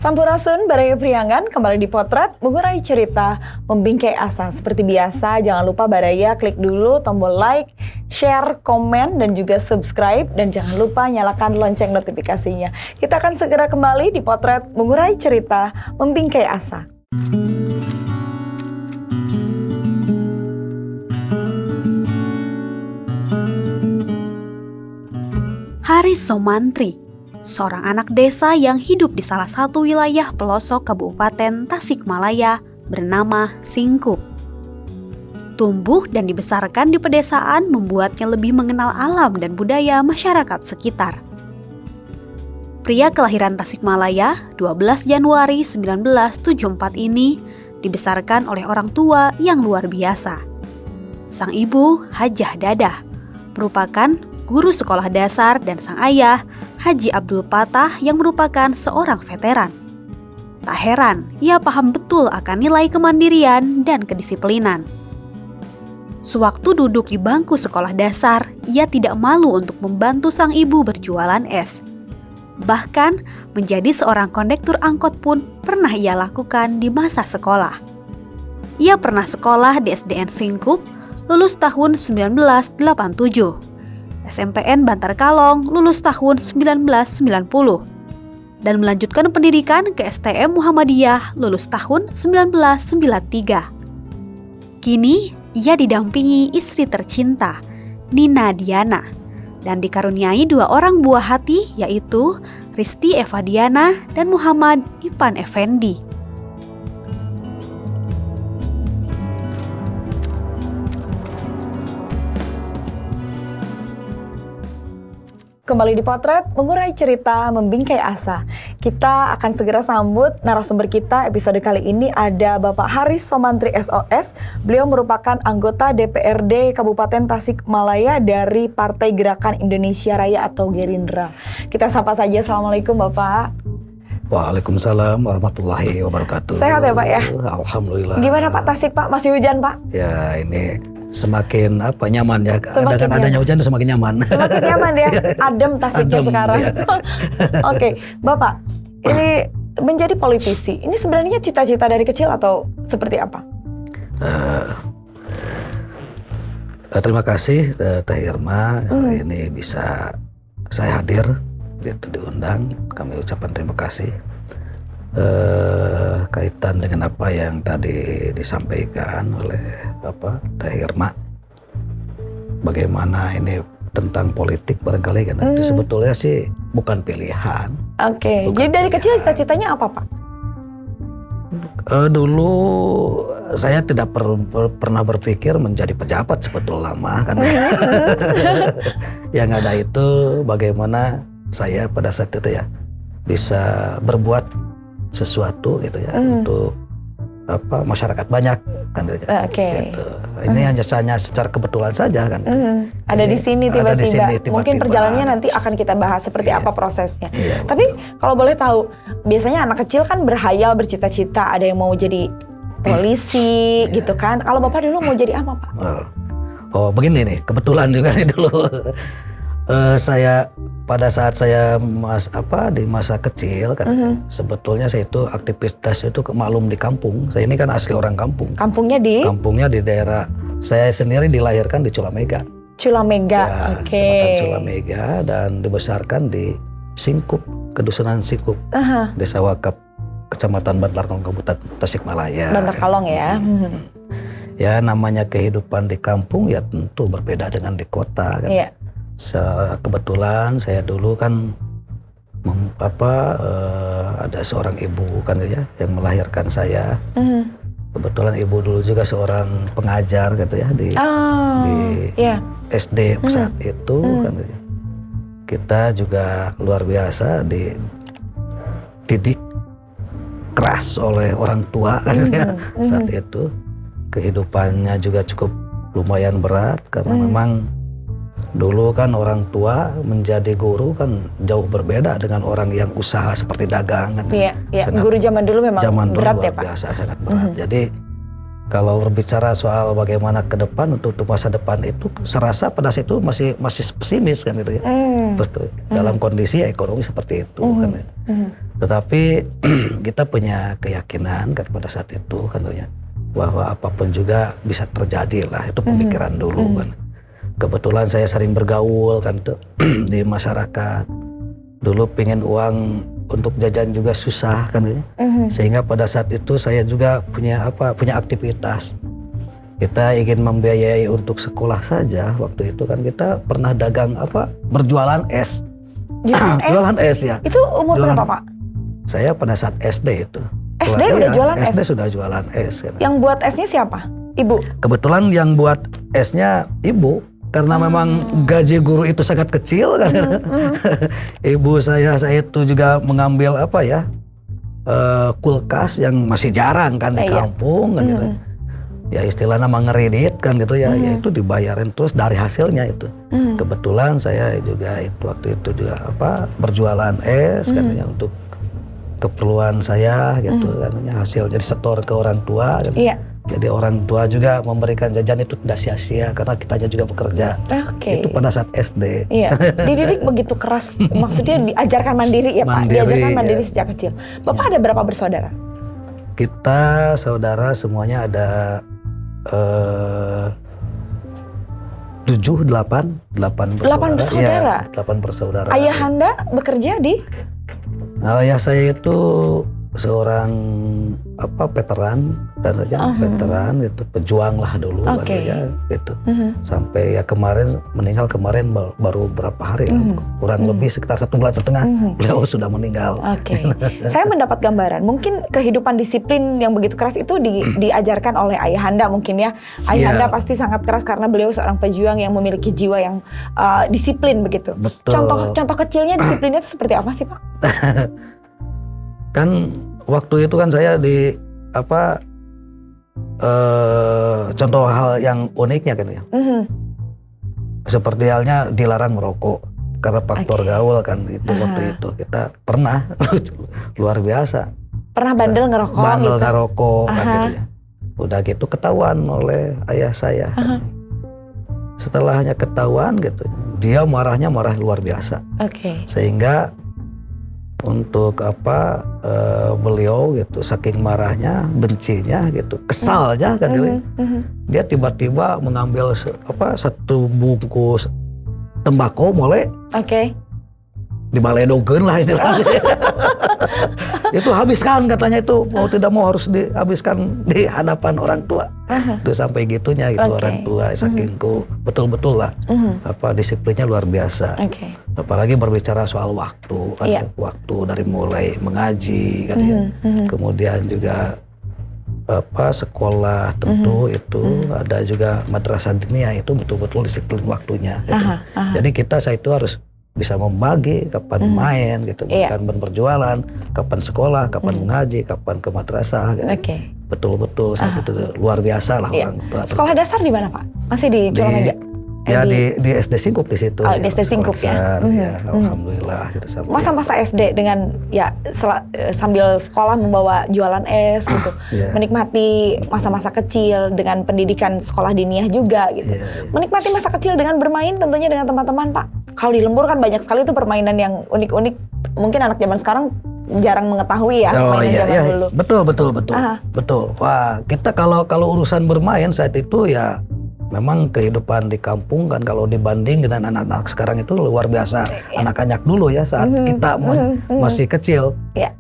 Sampurasun baraya priangan kembali di Potret mengurai cerita membingkai asa. Seperti biasa jangan lupa baraya klik dulu tombol like, share, komen dan juga subscribe dan jangan lupa nyalakan lonceng notifikasinya. Kita akan segera kembali di Potret mengurai cerita membingkai asa. Haris Somantri, seorang anak desa yang hidup di salah satu wilayah pelosok Kabupaten Tasikmalaya bernama Singkup. Tumbuh dan dibesarkan di pedesaan membuatnya lebih mengenal alam dan budaya masyarakat sekitar. Pria kelahiran Tasikmalaya 12 Januari 1974 ini dibesarkan oleh orang tua yang luar biasa. Sang ibu, Hajah Dadah, merupakan guru sekolah dasar dan sang ayah, Haji Abdul Patah yang merupakan seorang veteran. Tak heran, ia paham betul akan nilai kemandirian dan kedisiplinan. Sewaktu duduk di bangku sekolah dasar, ia tidak malu untuk membantu sang ibu berjualan es. Bahkan, menjadi seorang kondektur angkot pun pernah ia lakukan di masa sekolah. Ia pernah sekolah di SDN Singkup, lulus tahun 1987. SMPN Bantar Kalong lulus tahun 1990 dan melanjutkan pendidikan ke STM Muhammadiyah lulus tahun 1993. Kini ia didampingi istri tercinta Nina Diana dan dikaruniai 2 orang buah hati yaitu Risti Eva Diana dan Muhammad Ipan Effendi. Kembali di Potret mengurai cerita membingkai asa. Kita akan segera sambut narasumber kita episode kali ini ada Bapak Haris Somantri SOS. Beliau merupakan anggota DPRD Kabupaten Tasikmalaya dari Partai Gerakan Indonesia Raya atau Gerindra. Kita sapa saja. Assalamualaikum Bapak. Waalaikumsalam warahmatullahi wabarakatuh. Sehat ya Pak ya? Alhamdulillah. Gimana Pak Tasik Pak? Masih hujan Pak? Ya ini semakin nyaman ya. Semakin dengan adanya hujan semakin nyaman. Semakin nyaman ya. Adem Tasiknya sekarang. Ya. Oke, Bapak. Ini menjadi politisi. Ini sebenarnya cita-cita dari kecil atau seperti apa? Terima kasih Teh Irma. Ini bisa saya hadir, diundang. Kami ucapkan terima kasih. Kaitan dengan apa yang tadi disampaikan oleh Teh Irma, bagaimana ini tentang politik barangkali kan sebetulnya sih bukan pilihan. Oke, jadi dari kecil cita-citanya apa Pak? Dulu saya tidak pernah berpikir menjadi pejabat sebetulnya lama kan. Yang ada itu bagaimana saya pada saat itu ya bisa berbuat sesuatu gitu ya untuk masyarakat banyak kan gitu. Gitu. Ini hanya secara kebetulan saja kan. Ada di sini tiba-tiba. Mungkin perjalanannya nanti akan kita bahas seperti apa prosesnya. Tapi kalau boleh tahu, biasanya anak kecil kan berhayal, bercita-cita, ada yang mau jadi polisi gitu kan. Kalau Bapak dulu mau jadi apa Pak? Oh begini nih, kebetulan juga nih dulu. Saya pada saat saya di masa kecil kan sebetulnya saya itu aktivitas itu maklum di kampung. Saya ini kan asli orang kampung. Kampungnya di daerah saya sendiri dilahirkan di Culamega. Culamega, ya, Kecamatan Culamega dan dibesarkan di Singkup, Kedusunan Singkup, Desa Wakap, Kecamatan Bantar Kalong, Kabupaten Tasikmalaya. Bantar Kalong ya. Ya namanya kehidupan di kampung ya tentu berbeda dengan di kota kan. Iya. Kebetulan saya dulu kan ada seorang ibu kan ya yang melahirkan saya. Kebetulan ibu dulu juga seorang pengajar gitu ya di SD saat itu kan ya. Kita juga luar biasa dididik keras oleh orang tua kan ya saat itu. Kehidupannya juga cukup lumayan berat karena memang Dulu kan orang tua menjadi guru kan jauh berbeda dengan orang yang usaha seperti dagang kan. Iya, guru zaman dulu memang berat luar ya Pak? Biasa, sangat berat. Jadi kalau berbicara soal bagaimana ke depan untuk masa depan itu, serasa pada saat itu masih pesimis kan gitu ya. Dalam kondisi ekonomi seperti itu kan ya. Tetapi kita punya keyakinan kan pada saat itu kan ya, bahwa apapun juga bisa terjadi lah, itu pemikiran dulu kan. Kebetulan saya sering bergaul kan tuh di masyarakat. Dulu pengen uang untuk jajan juga susah kan ya. Sehingga pada saat itu saya juga punya aktivitas. Kita ingin membiayai untuk sekolah saja. Waktu itu kan kita pernah dagang berjualan es. Jualan es ya. Itu umur berapa Pak? Saya pada saat SD itu. SD udah jualan es? SD sudah jualan es. Kan. Yang buat esnya siapa? Ibu? Kebetulan yang buat esnya ibu. Karena memang gaji guru itu sangat kecil kan. Ibu saya itu juga mengambil kulkas yang masih jarang kan di kampung kan gitu. Ya istilahnya mengeredit kan gitu ya, itu dibayarin terus dari hasilnya itu. Kebetulan saya juga waktu itu juga berjualan es kan ya, untuk keperluan saya gitu kan, hasil jadi setor ke orang tua kan. Jadi orang tua juga memberikan jajan itu tidak sia-sia karena kitanya juga bekerja. Itu pada saat SD. Dididik begitu keras, maksudnya diajarkan mandiri ya Pak? Diajarkan mandiri sejak kecil. Bapak ada berapa bersaudara? Kita saudara semuanya ada 7, 8 bersaudara. 8 bersaudara. Ayah Anda bekerja di? Ayah saya itu seorang veteran dan veteran itu, pejuang lah dulu ya gitu. Sampai ya meninggal kemarin baru berapa hari kurang lebih sekitar 1,5 bulan beliau sudah meninggal. Saya mendapat gambaran mungkin kehidupan disiplin yang begitu keras itu diajarkan oleh ayahanda mungkin ya. Ayahanda pasti sangat keras karena beliau seorang pejuang yang memiliki jiwa yang disiplin begitu. Betul. Contoh kecilnya disiplinnya itu seperti apa sih Pak? Kan waktu itu kan saya di contoh hal yang uniknya kan ya. Seperti halnya dilarang merokok karena faktor gaul kan itu. Waktu itu kita pernah luar biasa. Pernah bandel ngerokok bandel gitu? ngerokok kan gitu ya. Udah gitu ketahuan oleh ayah saya kan. Setelahnya ketahuan gitu, dia marah luar biasa. Sehingga untuk beliau gitu, saking marahnya, bencinya gitu, kesalnya kan dia tiba-tiba mengambil satu bungkus tembakau mulai dibaledogeun lah istilahnya. Itu habiskan katanya, itu mau tidak mau harus dihabiskan di hadapan orang tua. Itu sampai gitunya gitu orang tua, sakingku betul-betul lah disiplinnya luar biasa. Apalagi berbicara soal waktu kan, waktu dari mulai mengaji kan ya. Kemudian juga sekolah tentu itu ada juga madrasah diniyah, itu betul-betul disiplin waktunya gitu. Jadi kita itu harus bisa membagi kapan main gitu, kapan berjualan, kapan sekolah, kapan mengaji, kapan ke madrasah gitu. Betul-betul saat itu luar biasa lah orang tua. Sekolah dasar di mana Pak? Masih di Jolameja? Ya di SD Singkup di situ. Di SD Singkup ya. Alhamdulillah gitu sampai. Masa-masa SD dengan sambil sekolah membawa jualan es gitu. Menikmati masa-masa kecil dengan pendidikan sekolah diniyah juga gitu. Menikmati masa kecil dengan bermain tentunya dengan teman-teman Pak. Kalau di Lembur kan banyak sekali tuh permainan yang unik-unik. Mungkin anak zaman sekarang jarang mengetahui ya permainan zaman dulu. Betul. Wah, kita kalau urusan bermain saat itu ya memang kehidupan di kampung kan kalau dibanding dengan anak-anak sekarang itu luar biasa. Anak-anak dulu ya saat kita masih kecil,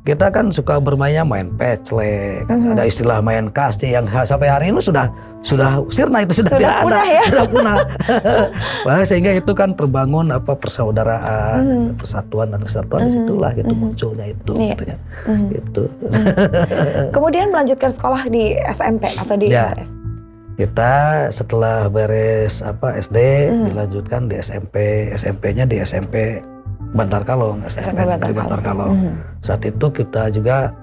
kita kan suka bermainnya main pecle, kan ada istilah main kasti yang sampai hari ini sudah sirna, itu sudah tidak ada, sudah punah. Sehingga itu kan terbangun persaudaraan, persatuan dan kesatuan, disitulah gitu munculnya itu gitu. Kemudian melanjutkan sekolah di SMP atau di MTS? Kita setelah beres SD dilanjutkan di SMP, SMP-nya di SMP Bantar Kalong, SMP Negeri Bantar Kalong. Saat itu kita juga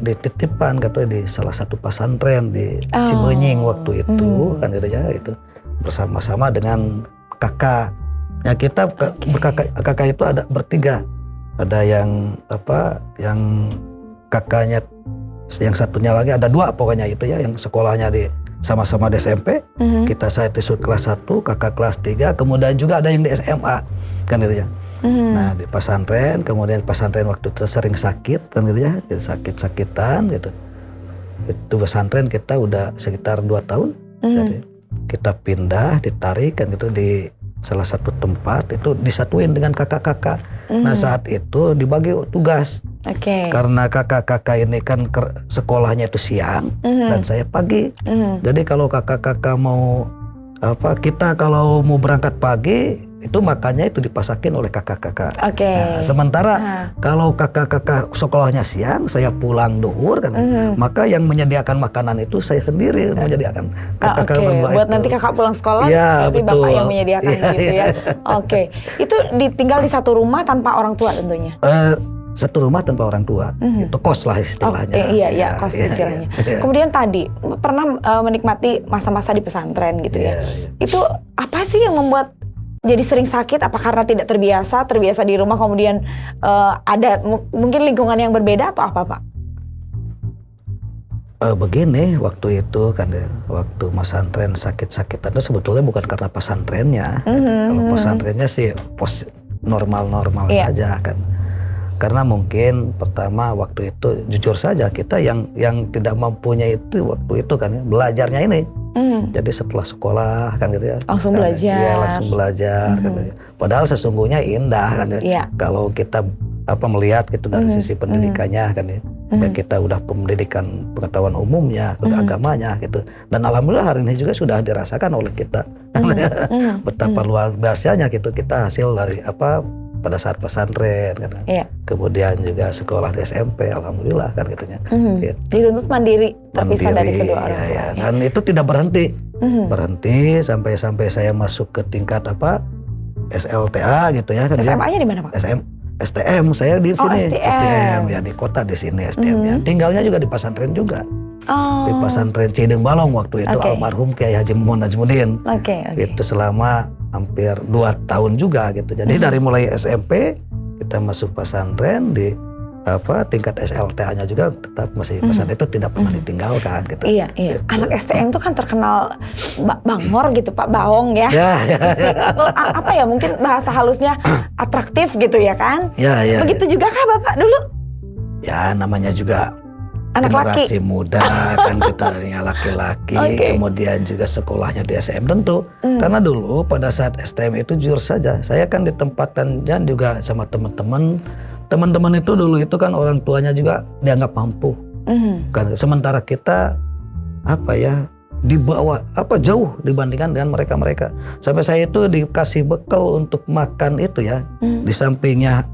dititipkan katanya di salah satu pesantren di Cibenying waktu itu kan gitu ya, itu bersama-sama dengan kakak. Ya kita kakak itu ada bertiga. Ada yang yang kakaknya, yang satunya lagi ada 2 pokoknya itu ya, yang sekolahnya di sama-sama di SMP. Kita saya itu kelas 1, kakak kelas 3, kemudian juga ada yang di SMA kan gitu ya. Nah di pesantren, kemudian pesantren waktu itu sering sakit kan gitu ya, sakit-sakitan gitu. Itu pesantren kita udah sekitar 2 tahun. Jadi kita pindah, ditarik kan gitu di salah satu tempat, itu disatuin dengan kakak-kakak. Nah saat itu dibagi tugas. Karena kakak-kakak ini kan sekolahnya itu siang dan saya pagi. Jadi kalau kakak-kakak mau kita kalau mau berangkat pagi itu makannya itu dipasakin oleh kakak-kakak. Nah, sementara kalau kakak-kakak sekolahnya siang, saya pulang duhur kan, maka yang menyediakan makanan itu saya sendiri menyediakan. Kakak-kakak berdua buat itu. nanti kakak pulang sekolah, Ya, nanti betul. bapak yang menyediakan gitu ya. Itu ditinggal di satu rumah tanpa orang tua tentunya. Satu rumah tanpa orang tua, itu kos lah istilahnya. Iya, kos istilahnya. Kemudian tadi pernah menikmati masa-masa di pesantren gitu ya. Itu apa sih yang membuat jadi sering sakit? Apa karena tidak terbiasa di rumah, kemudian ada mungkin lingkungan yang berbeda atau apa Pak? Begini, waktu itu kan waktu pesantren sakit-sakitan itu sebetulnya bukan karena pesantrennya. Kalau pesantrennya sih normal-normal saja kan. Karena mungkin pertama waktu itu jujur saja kita yang tidak mempunyai itu waktu itu kan belajarnya ini. Jadi setelah sekolah kan gitu ya. Langsung belajar. Iya, langsung belajar kan. Padahal sesungguhnya indah kan ya. Kalau kita melihat gitu dari sisi pendidikannya kan ya. Kita udah pendidikan pengetahuan umumnya, agamanya gitu. Dan alhamdulillah hari ini juga sudah dirasakan oleh kita. Betapa luar biasanya gitu kita hasil dari pada saat pesantren kan. Kemudian juga sekolah di SMP, alhamdulillah kan gitunya. Gitu. Dituntut mandiri, terpisah dari kedua orang tua. Dan itu tidak berhenti. Berhenti sampai saya masuk ke tingkat SLTA gitu ya kan. SMA-nya di mana Pak? STM saya di sini. STM ya di kota di sini STM ya. Tinggalnya juga di pesantren juga. Di pesantren Cideng Balong waktu itu almarhum Kiai Haji Muhammad Najmuddin. Itu selama hampir 2 tahun juga gitu. Jadi dari mulai SMP kita masuk pesantren di tingkat SLTA-nya juga tetap masih pesantren itu tidak pernah ditinggalkan gitu. Iya. Gitu. Anak STM itu kan terkenal bangor gitu Pak, baong ya. Apa ya mungkin bahasa halusnya atraktif gitu ya kan? Begitu juga kah Bapak dulu? Ya namanya juga anak generasi laki. muda kan kita laki-laki, kemudian juga sekolahnya di STM tentu. Karena dulu pada saat STM itu jujur saja, saya kan ditempatkan dan juga sama teman-teman itu dulu itu kan orang tuanya juga dianggap mampu. Kan sementara kita di bawah jauh dibandingkan dengan mereka. Sampai saya itu dikasih bekal untuk makan itu ya. Di sampingnya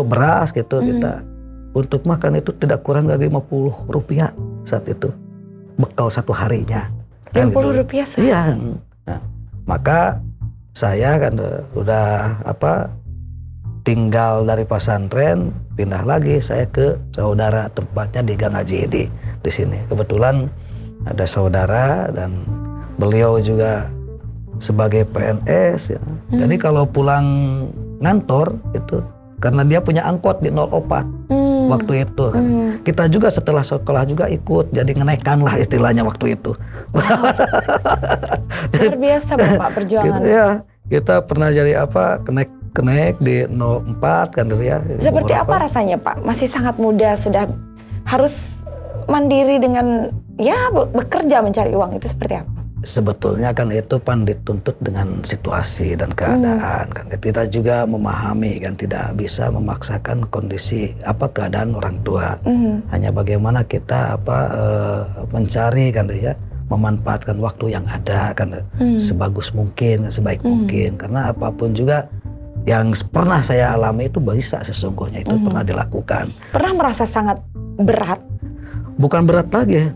beras gitu kita. Untuk makan itu tidak kurang dari Rp50 saat itu. Bekal satu harinya. Rp50 sehari? Iya. Nah, maka saya kan udah tinggal dari pesantren, pindah lagi saya ke saudara tempatnya di Gang Haji Idi di sini. Kebetulan ada saudara dan beliau juga sebagai PNS ya. Jadi kalau pulang ngantor itu karena dia punya angkot di 04 waktu itu kan. Kita juga setelah sekolah juga ikut jadi ngenaikan lah istilahnya waktu itu. Luar biasa Bapak perjuangan. Kita pernah jadi kenaik di 04 kan gitu ya. Seperti apa rasanya Pak? Masih sangat muda sudah harus mandiri dengan bekerja mencari uang, itu seperti apa? Sebetulnya kan itu dituntut dengan situasi dan keadaan kan. Kita juga memahami kan tidak bisa memaksakan kondisi keadaan orang tua. Hanya bagaimana kita mencari kan ya, memanfaatkan waktu yang ada kan sebagus mungkin, sebaik mungkin. Karena apapun juga yang pernah saya alami itu bisa sesungguhnya itu pernah dilakukan. Pernah merasa sangat berat? Bukan berat lagi.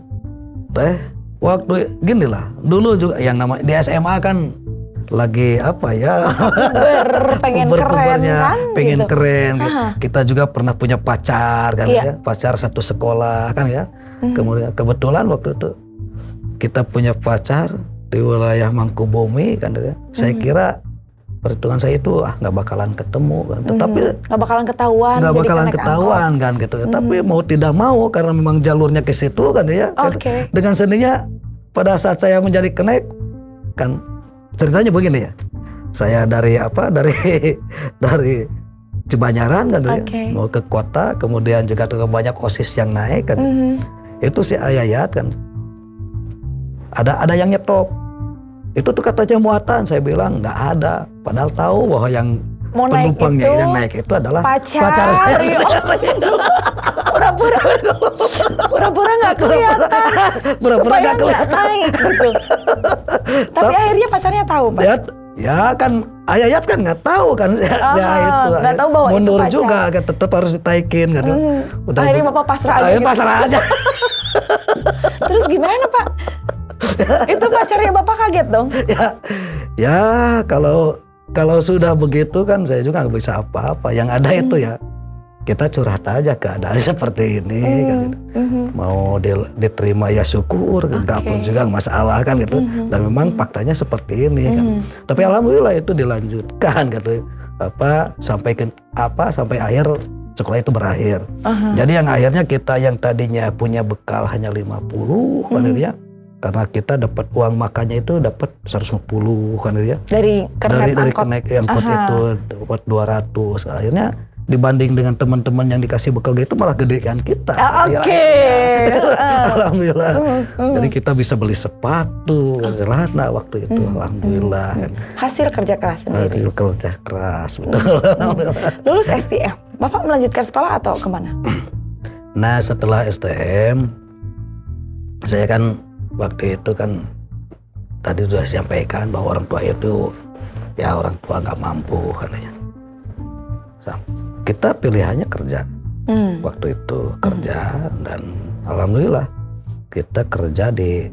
Waktu gini lah, dulu juga yang namanya di SMA kan lagi pengen keren kan? Pengen gitu. keren. Kita juga pernah punya pacar kan ya, pacar satu sekolah kan ya. Kemudian kebetulan waktu itu kita punya pacar di wilayah Mangkubumi kan ya. Saya kira perhitungan saya itu nggak bakalan ketemu kan. Tetapi nggak bakalan ketahuan. Nggak bakalan ketahuan kan gitu. Tapi mau tidak mau karena memang jalurnya ke situ kan ya. Dengan sendirinya pada saat saya menjadi kenaik kan ceritanya begini ya. Saya dari dari Cibanyaran kan ya, mau ke kota, kemudian juga banyak OSIS yang naik kan. Itu si Ayayat kan. Ada yang nyetop. Itu tuh katanya muatan, saya bilang nggak ada. Padahal tahu bahwa yang penumpangnya yang naik itu adalah pacar saya. Pura-pura nggak kelihatan. Pura-pura nggak kelihatan. Naik, gitu. Tapi akhirnya pacarnya tahu, Pak. Ya kan Ayayat kan nggak tahu kan itu. Nggak tahu bahwa mundur itu juga kan, tetap harus ditaikin kan. Akhirnya Bapak pasrah aja. Pasrah aja. Terus gimana, Pak? Itu pacarnya Bapak kaget dong? Ya kalau sudah begitu kan saya juga nggak bisa apa-apa. Yang ada itu ya kita curhat aja keadaan seperti ini kan gitu. Mau diterima ya syukur, nggak pun juga masalah kan gitu. Dan memang faktanya seperti ini kan. Tapi alhamdulillah itu dilanjutkan gitu. Sampai akhir sekolah itu berakhir. Jadi yang akhirnya kita yang tadinya punya bekal hanya 50 kan ya. Karena kita dapat uang makannya itu dapat 150 kan ya. Dari kenaik angkot itu dapat 200. Akhirnya dibanding dengan teman-teman yang dikasih bekal gitu malah gede kan kita. Alhamdulillah. Jadi kita bisa beli sepatu, celana waktu itu. Alhamdulillah. Hasil kerja keras sendiri. Hasil kerja keras, betul. Lulus STM, Bapak melanjutkan sekolah atau kemana? Nah setelah STM, saya kan waktu itu kan tadi sudah sampaikan bahwa orang tua itu ya orang tua nggak mampu katanya. Kita pilihannya kerja. Waktu itu kerja dan alhamdulillah kita kerja di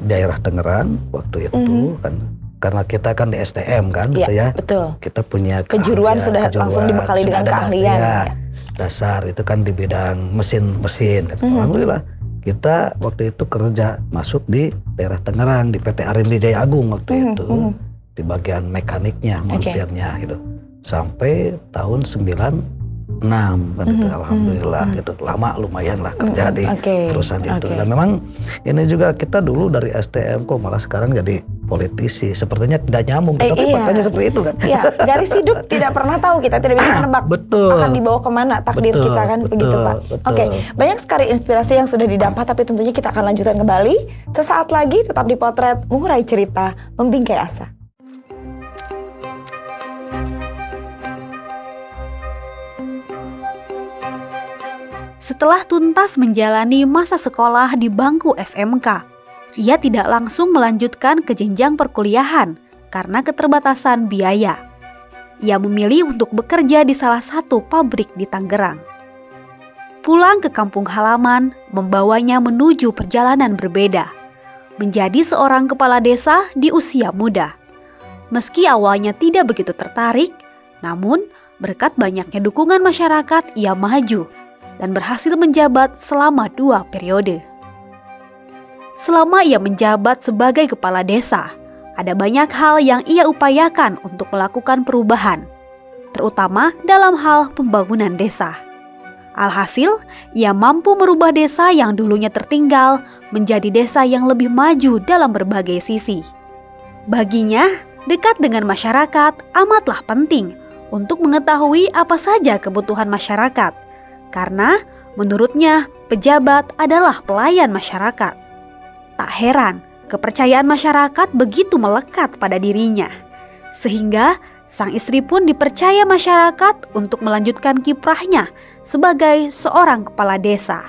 daerah Tangerang waktu itu kan karena kita kan di STM kan gitu ya. Betul. Kita punya kejuruan sudah langsung dibekali dengan keahlian. Dasar itu kan di bidang mesin kan. Alhamdulillah kita waktu itu kerja masuk di daerah Tangerang di PT Arimbi Jaya Agung waktu itu di bagian mekaniknya, montirnya gitu. Sampai tahun 96 kan alhamdulillah gitu. Lama lumayan lah kerja di perusahaan itu. Dan memang ini juga kita dulu dari STM kok malah sekarang jadi politisi. Sepertinya tidak nyambung, tapi faktanya seperti itu kan. Iya, garis hidup tidak pernah tahu, kita tidak bisa menebak akan dibawa kemana takdir kita kan, begitu Pak. Oke, banyak sekali inspirasi yang sudah didapat, tapi tentunya kita akan lanjutkan kembali. Sesaat lagi tetap di Potret, mengurai cerita, membingkai asa. Setelah tuntas menjalani masa sekolah di bangku SMK, ia tidak langsung melanjutkan ke jenjang perkuliahan karena keterbatasan biaya. Ia memilih untuk bekerja di salah satu pabrik di Tangerang. Pulang ke kampung halaman membawanya menuju perjalanan berbeda, menjadi seorang kepala desa di usia muda. Meski awalnya tidak begitu tertarik, namun berkat banyaknya dukungan masyarakat ia maju dan berhasil menjabat selama 2 periode. Selama ia menjabat sebagai kepala desa, ada banyak hal yang ia upayakan untuk melakukan perubahan, terutama dalam hal pembangunan desa. Alhasil, ia mampu merubah desa yang dulunya tertinggal menjadi desa yang lebih maju dalam berbagai sisi. Baginya, dekat dengan masyarakat amatlah penting untuk mengetahui apa saja kebutuhan masyarakat, karena menurutnya pejabat adalah pelayan masyarakat. Tak heran kepercayaan masyarakat begitu melekat pada dirinya, sehingga sang istri pun dipercaya masyarakat untuk melanjutkan kiprahnya sebagai seorang kepala desa.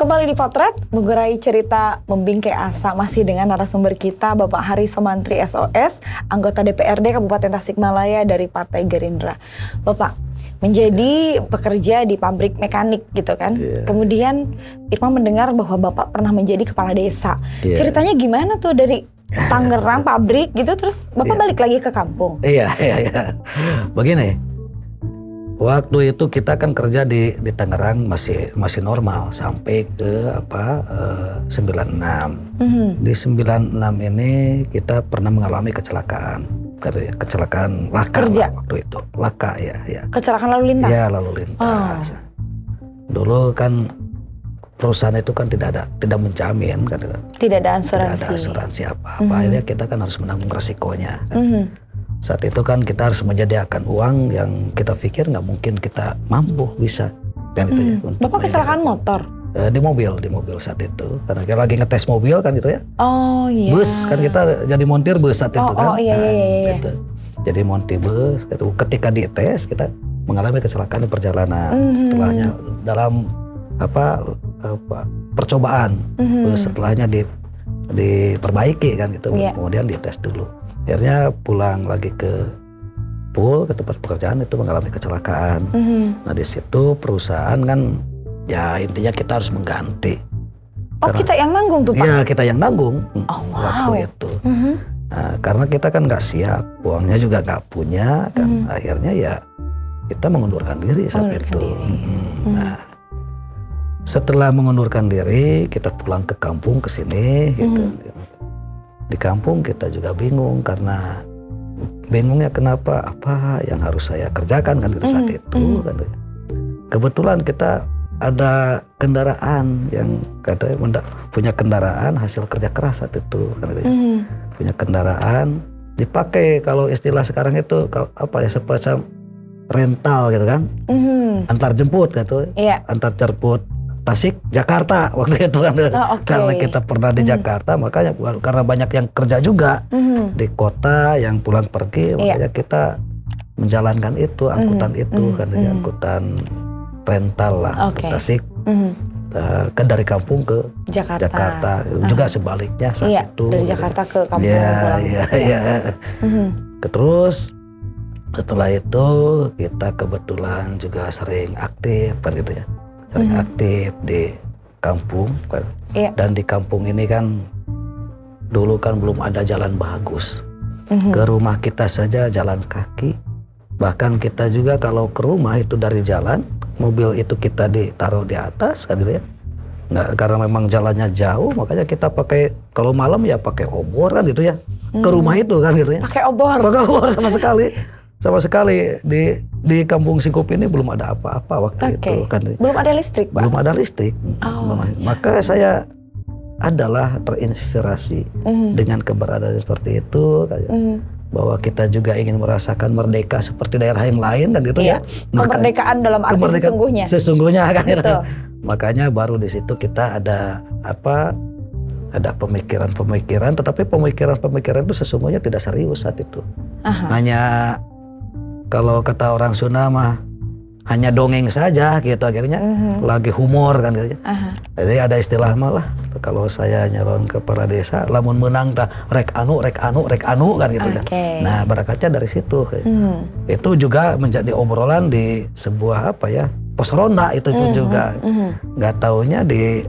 Kembali di Potret, mengurai cerita membingkai asa masih dengan narasumber kita Bapak Haris Somantri SOS, anggota DPRD Kabupaten Tasikmalaya dari Partai Gerindra. Bapak menjadi pekerja di pabrik mekanik gitu kan. Kemudian Irma mendengar bahwa Bapak pernah menjadi kepala desa. Ceritanya gimana tuh dari Tangerang pabrik gitu terus Bapak balik lagi ke kampung? Iya. Begini. Waktu itu kita kan kerja di Tangerang masih normal sampai ke 96. Di 96 ini kita pernah mengalami kecelakaan laka waktu itu. Laka ya. Kecelakaan lalu lintas? Ya, lalu lintas. Dulu kan perusahaan itu kan tidak menjamin kan. Tidak ada asuransi. Tidak ada asuransi apa-apa. Akhirnya kita kan harus menanggung resikonya. Kan. Saat itu kan kita harus menyediakan uang yang kita pikir nggak mungkin kita mampu bisa kan itu ya. Bapak kecelakaan motor? Di mobil saat itu karena kita lagi ngetes mobil kan gitu ya. Oh iya. Bus kan kita jadi montir bus saat itu kan. Oh iya. Gitu. Jadi montir bus gitu. Ketika dites kita mengalami kecelakaan di perjalanan. Setelahnya dalam percobaan setelahnya diperbaiki kan gitu. Kemudian dites dulu. Akhirnya pulang lagi ke tempat pekerjaan itu mengalami kecelakaan. Nah di situ perusahaan kan ya intinya kita harus mengganti. Kita yang nanggung tuh Pak? Iya kita yang nanggung waktu itu. Nah, karena kita kan nggak siap, uangnya juga nggak punya kan. Akhirnya ya kita mengundurkan diri saat itu. Nah setelah mengundurkan diri kita pulang ke kampung ke sini gitu. Di kampung kita juga bingung karena bingungnya kenapa apa yang harus saya kerjakan kan gitu saat itu kan. Kebetulan kita ada kendaraan yang katanya punya kendaraan hasil kerja keras saat itu kan gitu. Punya kendaraan dipakai kalau istilah sekarang itu semacam rental gitu kan. Antar jemput gitu. Antar jemput Tasik, Jakarta waktu itu kan. Karena kita pernah di Jakarta makanya karena banyak yang kerja juga di kota yang pulang pergi makanya kita menjalankan itu angkutan itu kan angkutan rental lah Tasik kan dari kampung ke Jakarta. Juga sebaliknya saat itu dari Jakarta ke kampung Terus setelah itu kita kebetulan juga sering aktif kan gitu ya. Sering aktif di kampung kan. Dan di kampung ini kan dulu kan belum ada jalan bagus. Ke rumah kita saja jalan kaki. Bahkan kita juga kalau ke rumah itu dari jalan, mobil itu kita ditaruh di atas kan gitu ya. Nggak, karena memang jalannya jauh makanya kita pakai kalau malam ya pakai obor kan gitu ya. Ke rumah itu kan gitu ya. Pakai obor sama sekali di kampung Singkup ini belum ada apa-apa waktu itu kan. Belum ada listrik, Pak? Belum ada listrik. Maka saya adalah terinspirasi dengan keberadaan seperti itu kayak bahwa kita juga ingin merasakan merdeka seperti daerah yang lain kan gitu ya. Kemerdekaan dalam arti sesungguhnya kan gitu. Makanya baru di situ kita ada pemikiran tetapi pemikiran itu sesungguhnya tidak serius saat itu. Hanya kalau kata orang Sunda mah hanya dongeng saja gitu akhirnya lagi humor kan gitu. Jadi ada istilah malah kalau saya nyalon kepala desa lamun menang tah rek anu kan gitu kan. Nah berangkatnya dari situ itu juga menjadi obrolan di sebuah pos ronda itu pun juga nggak taunya di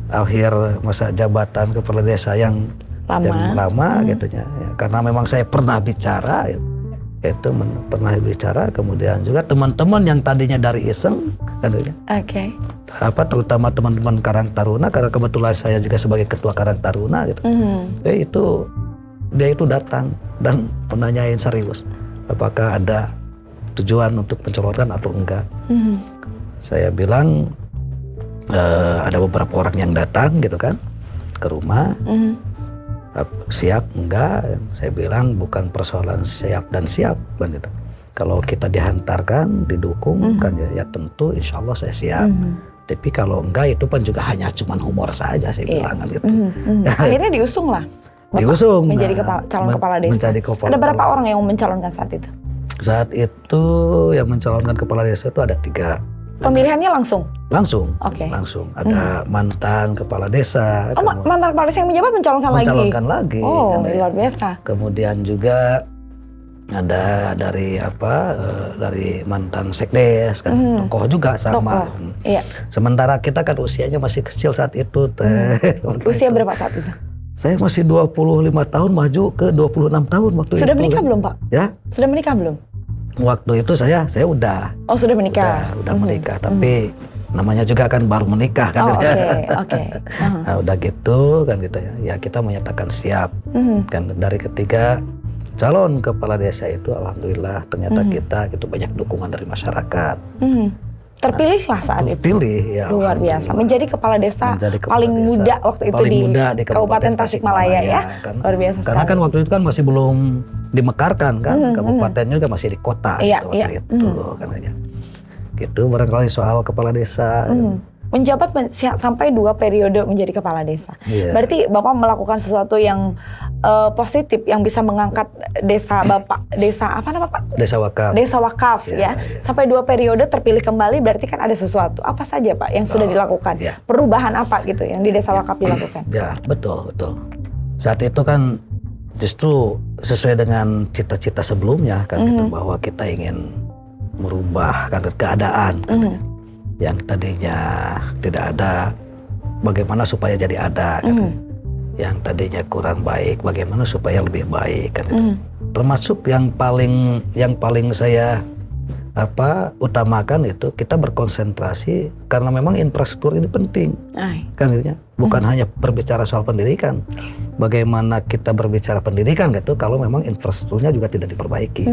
akhir masa jabatan kepala desa yang lama gitu ya. Karena memang saya pernah bicara kemudian juga teman-teman yang tadinya dari iseng katanya. Terutama teman-teman Karang Taruna karena kebetulan saya juga sebagai ketua Karang Taruna gitu. Dia itu datang dan menanyain serius apakah ada tujuan untuk pencalonan atau enggak. Saya bilang ada beberapa orang yang datang gitu kan ke rumah. Siap enggak? Saya bilang bukan persoalan siap dan siap kan gitu. Kalau kita dihantarkan, didukung kan ya tentu insya Allah saya siap. Tapi kalau enggak itu kan juga hanya cuman humor saja saya bilang kan gitu. Akhirnya diusung lah. Diusung. Menjadi calon kepala desa. Ada berapa orang yang mencalonkan saat itu? Saat itu yang mencalonkan kepala desa itu ada 3. Pemilihannya langsung? Langsung. Ada mantan kepala desa. Mantan kepala desa yang menjabat mencalonkan lagi? Oh, kan, luar biasa. Kemudian juga ada dari mantan sekdes kan, tokoh juga sama. Sementara kita kan usianya masih kecil saat itu Usia berapa saat itu? Saya masih 25 tahun maju ke 26 tahun waktu itu. Sudah menikah belum Pak? Ya. Sudah menikah belum? waktu itu saya udah. Oh, sudah menikah. Udah menikah, tapi namanya juga kan baru menikah kan. Oke. Nah, udah gitu kan gitu ya. Ya kita menyatakan siap. Kan dari ketiga calon kepala desa itu alhamdulillah ternyata kita gitu banyak dukungan dari masyarakat. Terpilihlah saat itu. Terpilih ya. Luar biasa. Menjadi kepala desa paling desa. muda waktu itu paling di muda di Kabupaten Tasikmalaya ya. Luar biasa sekali. Karena kan waktu itu kan masih belum dimekarkan kan. Kabupatennya juga masih di kota gitu, waktu itu kan aja. Gitu barangkali soal kepala desa. Menjabat sampai 2 periode menjadi kepala desa. Berarti Bapak melakukan sesuatu yang positif yang bisa mengangkat desa Bapak, desa apa nama Pak? Desa wakaf. Desa wakaf ya. Sampai 2 periode terpilih kembali berarti kan ada sesuatu. Apa saja Pak yang sudah dilakukan? Perubahan apa gitu yang di desa wakaf dilakukan? Ya, betul. Saat itu kan justru sesuai dengan cita-cita sebelumnya kan gitu, bahwa kita ingin merubah kan keadaan kan, yang tadinya tidak ada bagaimana supaya jadi ada kan, yang tadinya kurang baik bagaimana supaya lebih baik kan, termasuk yang paling saya utamakan itu kita berkonsentrasi karena memang infrastruktur ini penting kan gitu, bukan hanya berbicara soal pendidikan, bagaimana kita berbicara pendidikan gitu kalau memang infrastrukturnya juga tidak diperbaiki.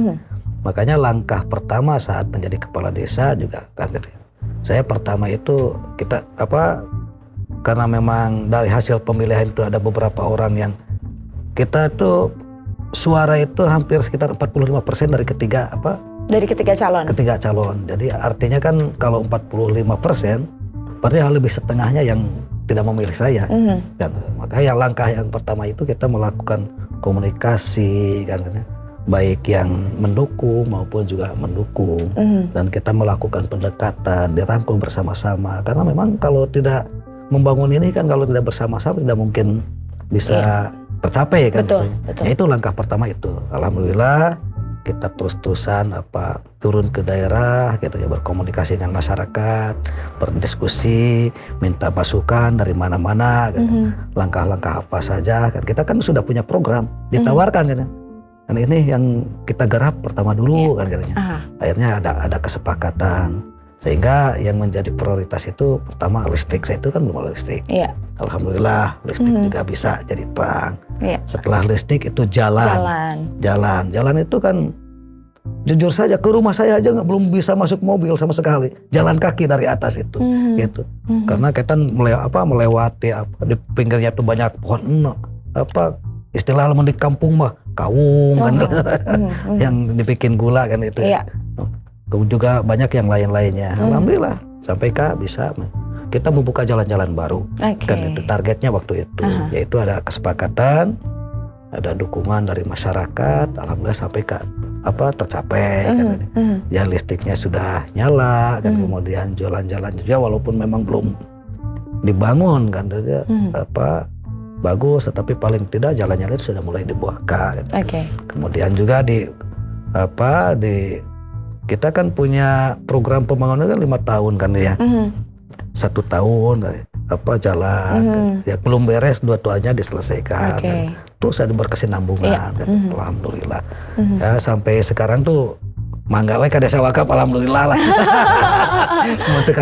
Makanya langkah pertama saat menjadi kepala desa juga kan gitu. Saya pertama itu kita karena memang dari hasil pemilihan itu ada beberapa orang yang kita tuh suara itu hampir sekitar 45% dari ketiga calon. Ketiga calon. Jadi artinya kan kalau 45% berarti lebih setengahnya yang tidak memilih saya. Dan makanya langkah yang pertama itu kita melakukan komunikasi kan, baik yang mendukung maupun juga mendukung, dan kita melakukan pendekatan, dirangkul bersama-sama karena memang kalau tidak membangun ini kan kalau tidak bersama-sama tidak mungkin bisa tercapai kan. Betul. Ya, itu langkah pertama itu. Alhamdulillah kita terus-terusan turun ke daerah gitu ya, berkomunikasi dengan masyarakat, berdiskusi, minta masukan dari mana-mana gitu. Langkah-langkah apa saja kan, kita kan sudah punya program ditawarkan gitu. Dan ini yang kita garap pertama dulu kan katanya. Akhirnya ada kesepakatan sehingga yang menjadi prioritas itu pertama listrik. Saya itu kan belum ada listrik. Alhamdulillah listrik juga bisa jadi terang. Setelah listrik itu jalan itu kan jujur saja ke rumah saya aja belum bisa masuk mobil sama sekali, jalan kaki dari atas itu gitu. Karena kita melewati di pinggirnya itu banyak pohon istilah di kampung mah kawung kan, yang dibikin gula kan itu ya. Juga banyak yang lain-lainnya. Alhamdulillah sampai bisa kita membuka jalan-jalan baru. Kan itu targetnya waktu itu, yaitu ada kesepakatan, ada dukungan dari masyarakat. Alhamdulillah sampai tercapai kan. Ya listriknya sudah nyala kan, kemudian jalan-jalan juga walaupun memang belum dibangun kan bagus, tetapi paling tidak jalan-jalan itu sudah mulai dibuka kan. Kemudian juga kita kan punya program pembangunan kan 5 tahun kan ya. 1 tahun jalan kan. Ya belum beres 2 tahunnya diselesaikan kan. Terus ada berkesinambungan kan. Alhamdulillah. Ya sampai sekarang tuh mangga we ka desa wakaf alhamdulillah lah.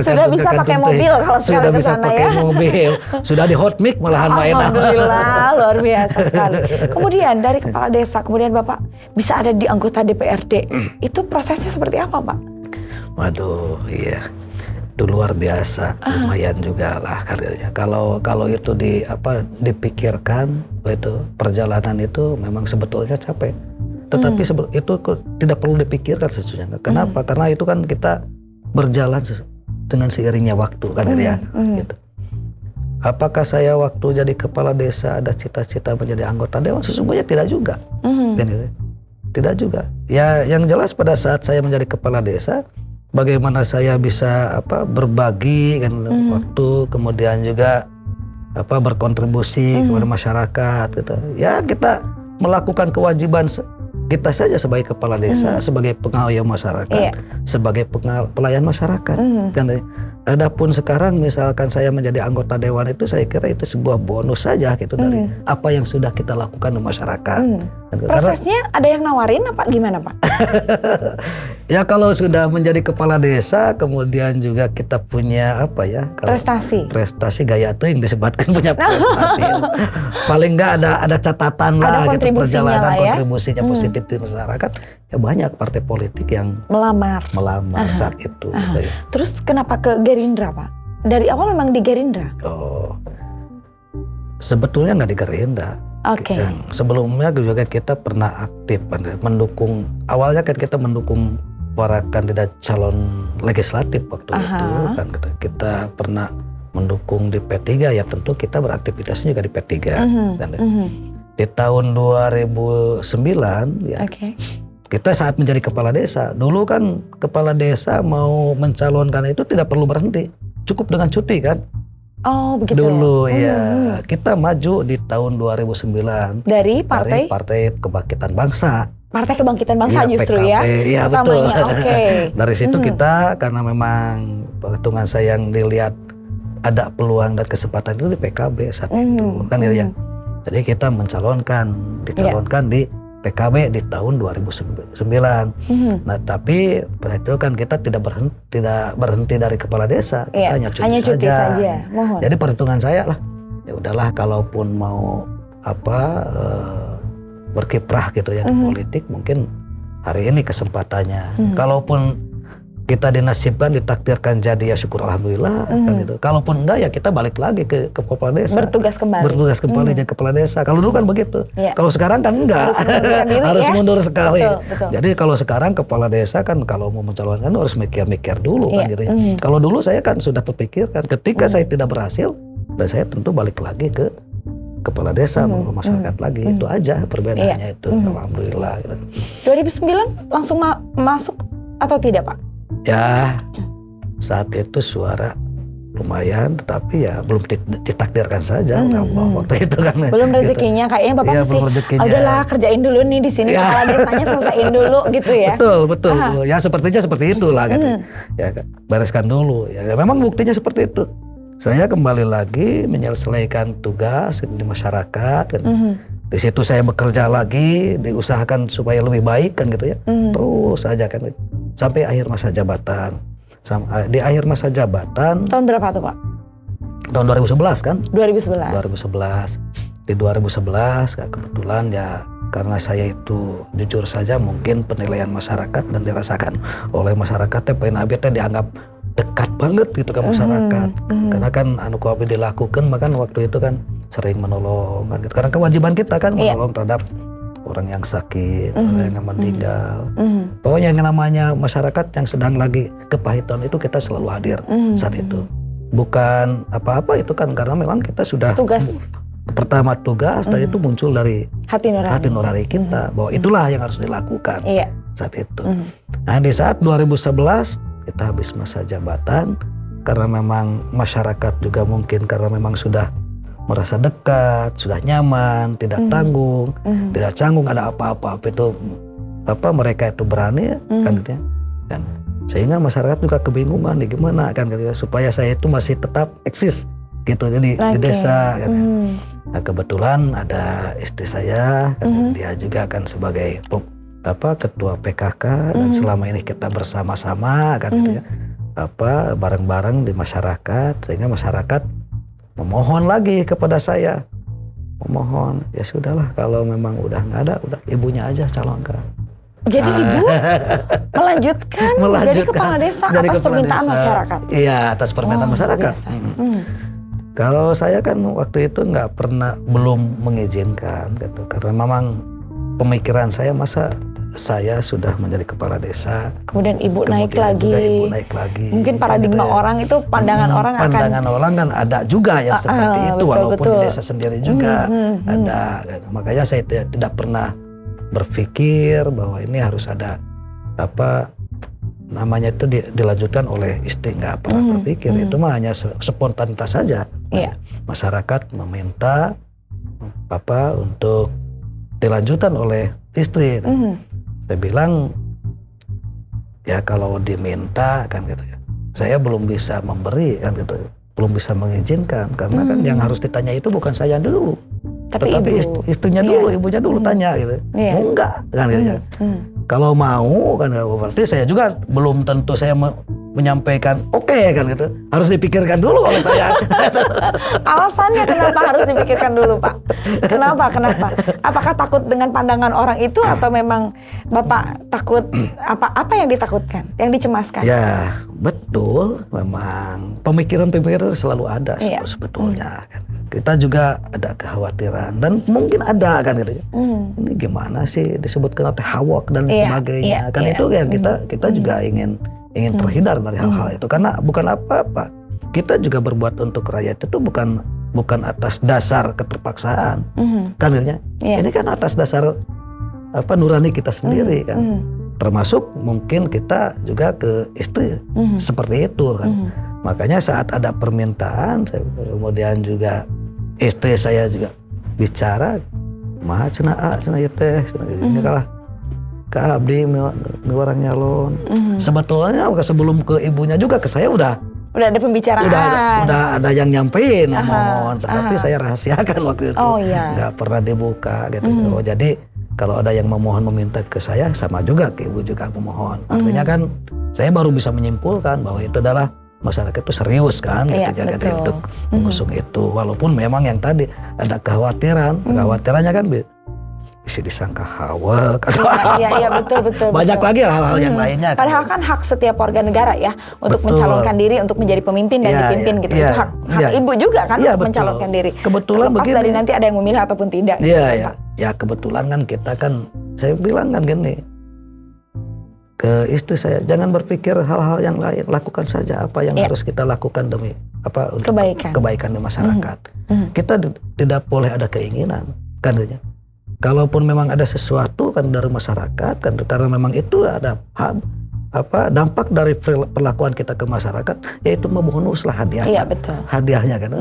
Sudah bisa pakai mobil kalau sekarang ke sana ya. Mobil. Sudah di hot mic malahan main. Alhamdulillah luar biasa sekali. Kemudian dari kepala desa, kemudian Bapak bisa ada di anggota DPRD. Itu prosesnya seperti apa, Pak? Waduh, iya. Itu luar biasa. Lumayan juga lah karirnya. Kalau itu dipikirkan itu perjalanan itu memang sebetulnya capek. Tetapi itu tidak perlu dipikirkan sesungguhnya. Kenapa? Karena itu kan kita berjalan dengan seiringnya waktu kan gitu. Apakah saya waktu jadi kepala desa ada cita-cita menjadi anggota dewan? Sesungguhnya tidak juga. Tidak juga. Ya yang jelas pada saat saya menjadi kepala desa, bagaimana saya bisa berbagi kan waktu, kemudian juga berkontribusi kepada masyarakat gitu. Ya kita melakukan kewajiban kita saja sebagai kepala desa, sebagai pengayom masyarakat, sebagai pelayan masyarakat. Kan Adapun sekarang misalkan saya menjadi anggota dewan itu, saya kira itu sebuah bonus saja gitu dari apa yang sudah kita lakukan di masyarakat. Prosesnya ada yang nawarin apa gimana Pak? Ya kalau sudah menjadi kepala desa, kemudian juga kita punya apa ya? Prestasi gaya tuh yang disebutkan punya prestasi. Paling nggak ada catatan lah gitu, perjalanan kontribusinya positif di masyarakat. Ya banyak partai politik yang melamar saat itu. Gitu ya. Terus kenapa ke Gerindra Pak? Dari awal memang di Gerindra? Oh, sebetulnya nggak di Gerindra. Sebelumnya juga kita pernah aktif mendukung. Awalnya kan kita mendukung para kandidat calon legislatif waktu itu kan kita pernah mendukung di P3 ya, tentu kita beraktivitasnya juga di P3 kan. Di tahun 2009 ya. Kita saat menjadi kepala desa, dulu kan kepala desa mau mencalonkan itu tidak perlu berhenti, cukup dengan cuti kan. Oh begitu. Dulu ya, kita maju di tahun 2009 dari Partai Kebangkitan Bangsa. Partai Kebangkitan Bangsa ya, justru PKB, ya betul. Dari situ kita karena memang perhitungan saya yang dilihat ada peluang dan kesempatan itu di PKB saat itu kan ya. Jadi kita dicalonkan di PKB di tahun 2009. Nah tapi itu kan kita tidak berhenti dari kepala desa, kita hanya cuti saja. Jadi perhitungan saya lah, ya udahlah kalaupun mau berkiprah gitu ya di politik, mungkin hari ini kesempatannya. Kalaupun kita dinasibkan, ditakdirkan jadi ya syukur alhamdulillah kan itu. Kalaupun enggak ya kita balik lagi ke kepala desa. Bertugas kembali jadi kepala desa. Kalau dulu kan begitu. Kalau sekarang kan enggak. Harus mundur sekali. Betul. Jadi kalau sekarang kepala desa kan kalau mau mencalonkan harus mikir-mikir dulu kan gitu. Kalau dulu saya kan sudah terpikirkan ketika saya tidak berhasil, dan saya tentu balik lagi ke kepala desa masyarakat lagi. Itu aja perbedaannya itu. Alhamdulillah gitu. 2009 langsung masuk atau tidak Pak? Ya saat itu suara lumayan, tetapi ya belum ditakdirkan saja waktu itu kan. Belum rezekinya gitu. Kayaknya Bapak mesti udahlah kerjain dulu nih di sini kepala desanya selesaiin dulu gitu ya. Betul. Ya sepertinya seperti itulah gitu. Ya bereskan dulu. Ya memang buktinya seperti itu. Saya kembali lagi menyelesaikan tugas di masyarakat kan. Di situ saya bekerja lagi, diusahakan supaya lebih baik kan gitu ya. Terus aja kan sampai akhir masa jabatan. Di akhir masa jabatan tahun berapa tuh Pak? Tahun 2011 kan? 2011. Di 2011 kebetulan ya karena saya itu jujur saja mungkin penilaian masyarakat dan dirasakan oleh masyarakat PNAB dianggap dekat banget gitu ke masyarakat. Karena kan abi dilakukan, maka waktu itu kan sering menolong kan. Karena kewajiban kita kan menolong terhadap orang yang sakit, orang yang meninggal. Pokoknya yang namanya masyarakat yang sedang lagi kepahitan itu kita selalu hadir saat itu. Bukan apa-apa itu kan karena memang kita sudah pertama tugas dan itu muncul dari hati nurani kita bahwa itulah yang harus dilakukan saat itu. Nah di saat 2011 kita habis masa jabatan karena memang masyarakat juga mungkin karena memang sudah merasa dekat, sudah nyaman, tidak tanggung, tidak canggung ada apa-apa itu mereka itu berani kan gitu ya. Dan sehingga masyarakat juga kebingungan nih gimana kan gitu ya, supaya saya itu masih tetap eksis gitu jadi di desa kan. Nah, kebetulan ada istri saya kan, dia juga kan sebagai ketua PKK dan selama ini kita bersama-sama kan gitu ya. Bareng-bareng di masyarakat sehingga masyarakat memohon lagi kepada saya, ya sudahlah kalau memang udah nggak ada, udah ibunya aja calonkan. Jadi ibu melanjutkan jadi kepala desa atas permintaan masyarakat. Iya atas permintaan masyarakat. Kalau saya kan waktu itu belum mengizinkan gitu, karena memang pemikiran saya masa saya sudah menjadi kepala desa. Kemudian ibu naik lagi. Mungkin paradigma orang itu pandangan orang kan ada juga yang seperti itu, walaupun di desa sendiri juga ada. Makanya saya tidak pernah berpikir bahwa ini harus ada namanya itu dilanjutkan oleh istri, nggak pernah berpikir. Itu mah hanya spontanitas saja. Masyarakat meminta untuk dilanjutkan oleh istri. Saya bilang ya kalau diminta kan gitu ya, saya belum bisa memberi kan gitu, belum bisa mengizinkan karena kan yang harus ditanya itu bukan saya dulu, tetapi istrinya dulu, ibunya dulu tanya gitu. Mau enggak kan gitu. Kalau mau kan berarti saya juga belum tentu saya menyampaikan oke kan gitu, harus dipikirkan dulu oleh saya. Alasannya kenapa harus dipikirkan dulu, Pak? Kenapa? Apakah takut dengan pandangan orang itu atau memang Bapak takut apa yang ditakutkan, yang dicemaskan? Ya betul, memang pemikiran-pemikiran selalu ada sebetulnya kan. Kita juga ada kekhawatiran dan mungkin ada kan gitu. Ini gimana sih disebutkan hawak dan sebagainya kan itu ya kita juga ingin terhindar dari hal-hal itu karena bukan apa-apa. Kita juga berbuat untuk rakyat itu bukan atas dasar keterpaksaan kan gitu. Ini kan atas dasar nurani kita sendiri kan. Termasuk mungkin kita juga ke istri seperti itu kan. Makanya saat ada permintaan kemudian juga istri saya juga bicara mah cenah ieu teh ini kalah Kak Abdi orang nyalon. Sebetulnya sebelum ke ibunya juga ke saya udah ada pembicaraan. Udah ada yang nyampein mohon, tetapi saya rahasiakan waktu itu. Nggak pernah dibuka gitu. Oh, jadi kalau ada yang memohon meminta ke saya sama juga ke ibu juga memohon. Artinya kan saya baru bisa menyimpulkan bahwa itu adalah masyarakat itu serius kan gitu jadi untuk mengusung itu. Walaupun memang yang tadi ada kekhawatirannya kan bisa disangka hawa atau iya betul. Banyak lagi hal-hal yang lainnya. Padahal kan hak setiap warga negara ya untuk mencalonkan diri untuk menjadi pemimpin dan dipimpin gitu. Itu hak ibu juga kan untuk mencalonkan diri. Kebetulan begini. Dari nanti ada yang memilih ataupun tidak. Iya. Ya kebetulan kan kita kan saya bilang kan gini ke istri saya, jangan berpikir hal-hal yang lain, lakukan saja apa yang harus kita lakukan demi untuk kebaikan di masyarakat. Kita tidak boleh ada keinginan kan. Kalaupun memang ada sesuatu kan dari masyarakat kan, karena memang itu ada dampak dari perlakuan kita ke masyarakat, yaitu membonus lah hadiahnya. Iya betul. Hadiahnya kan,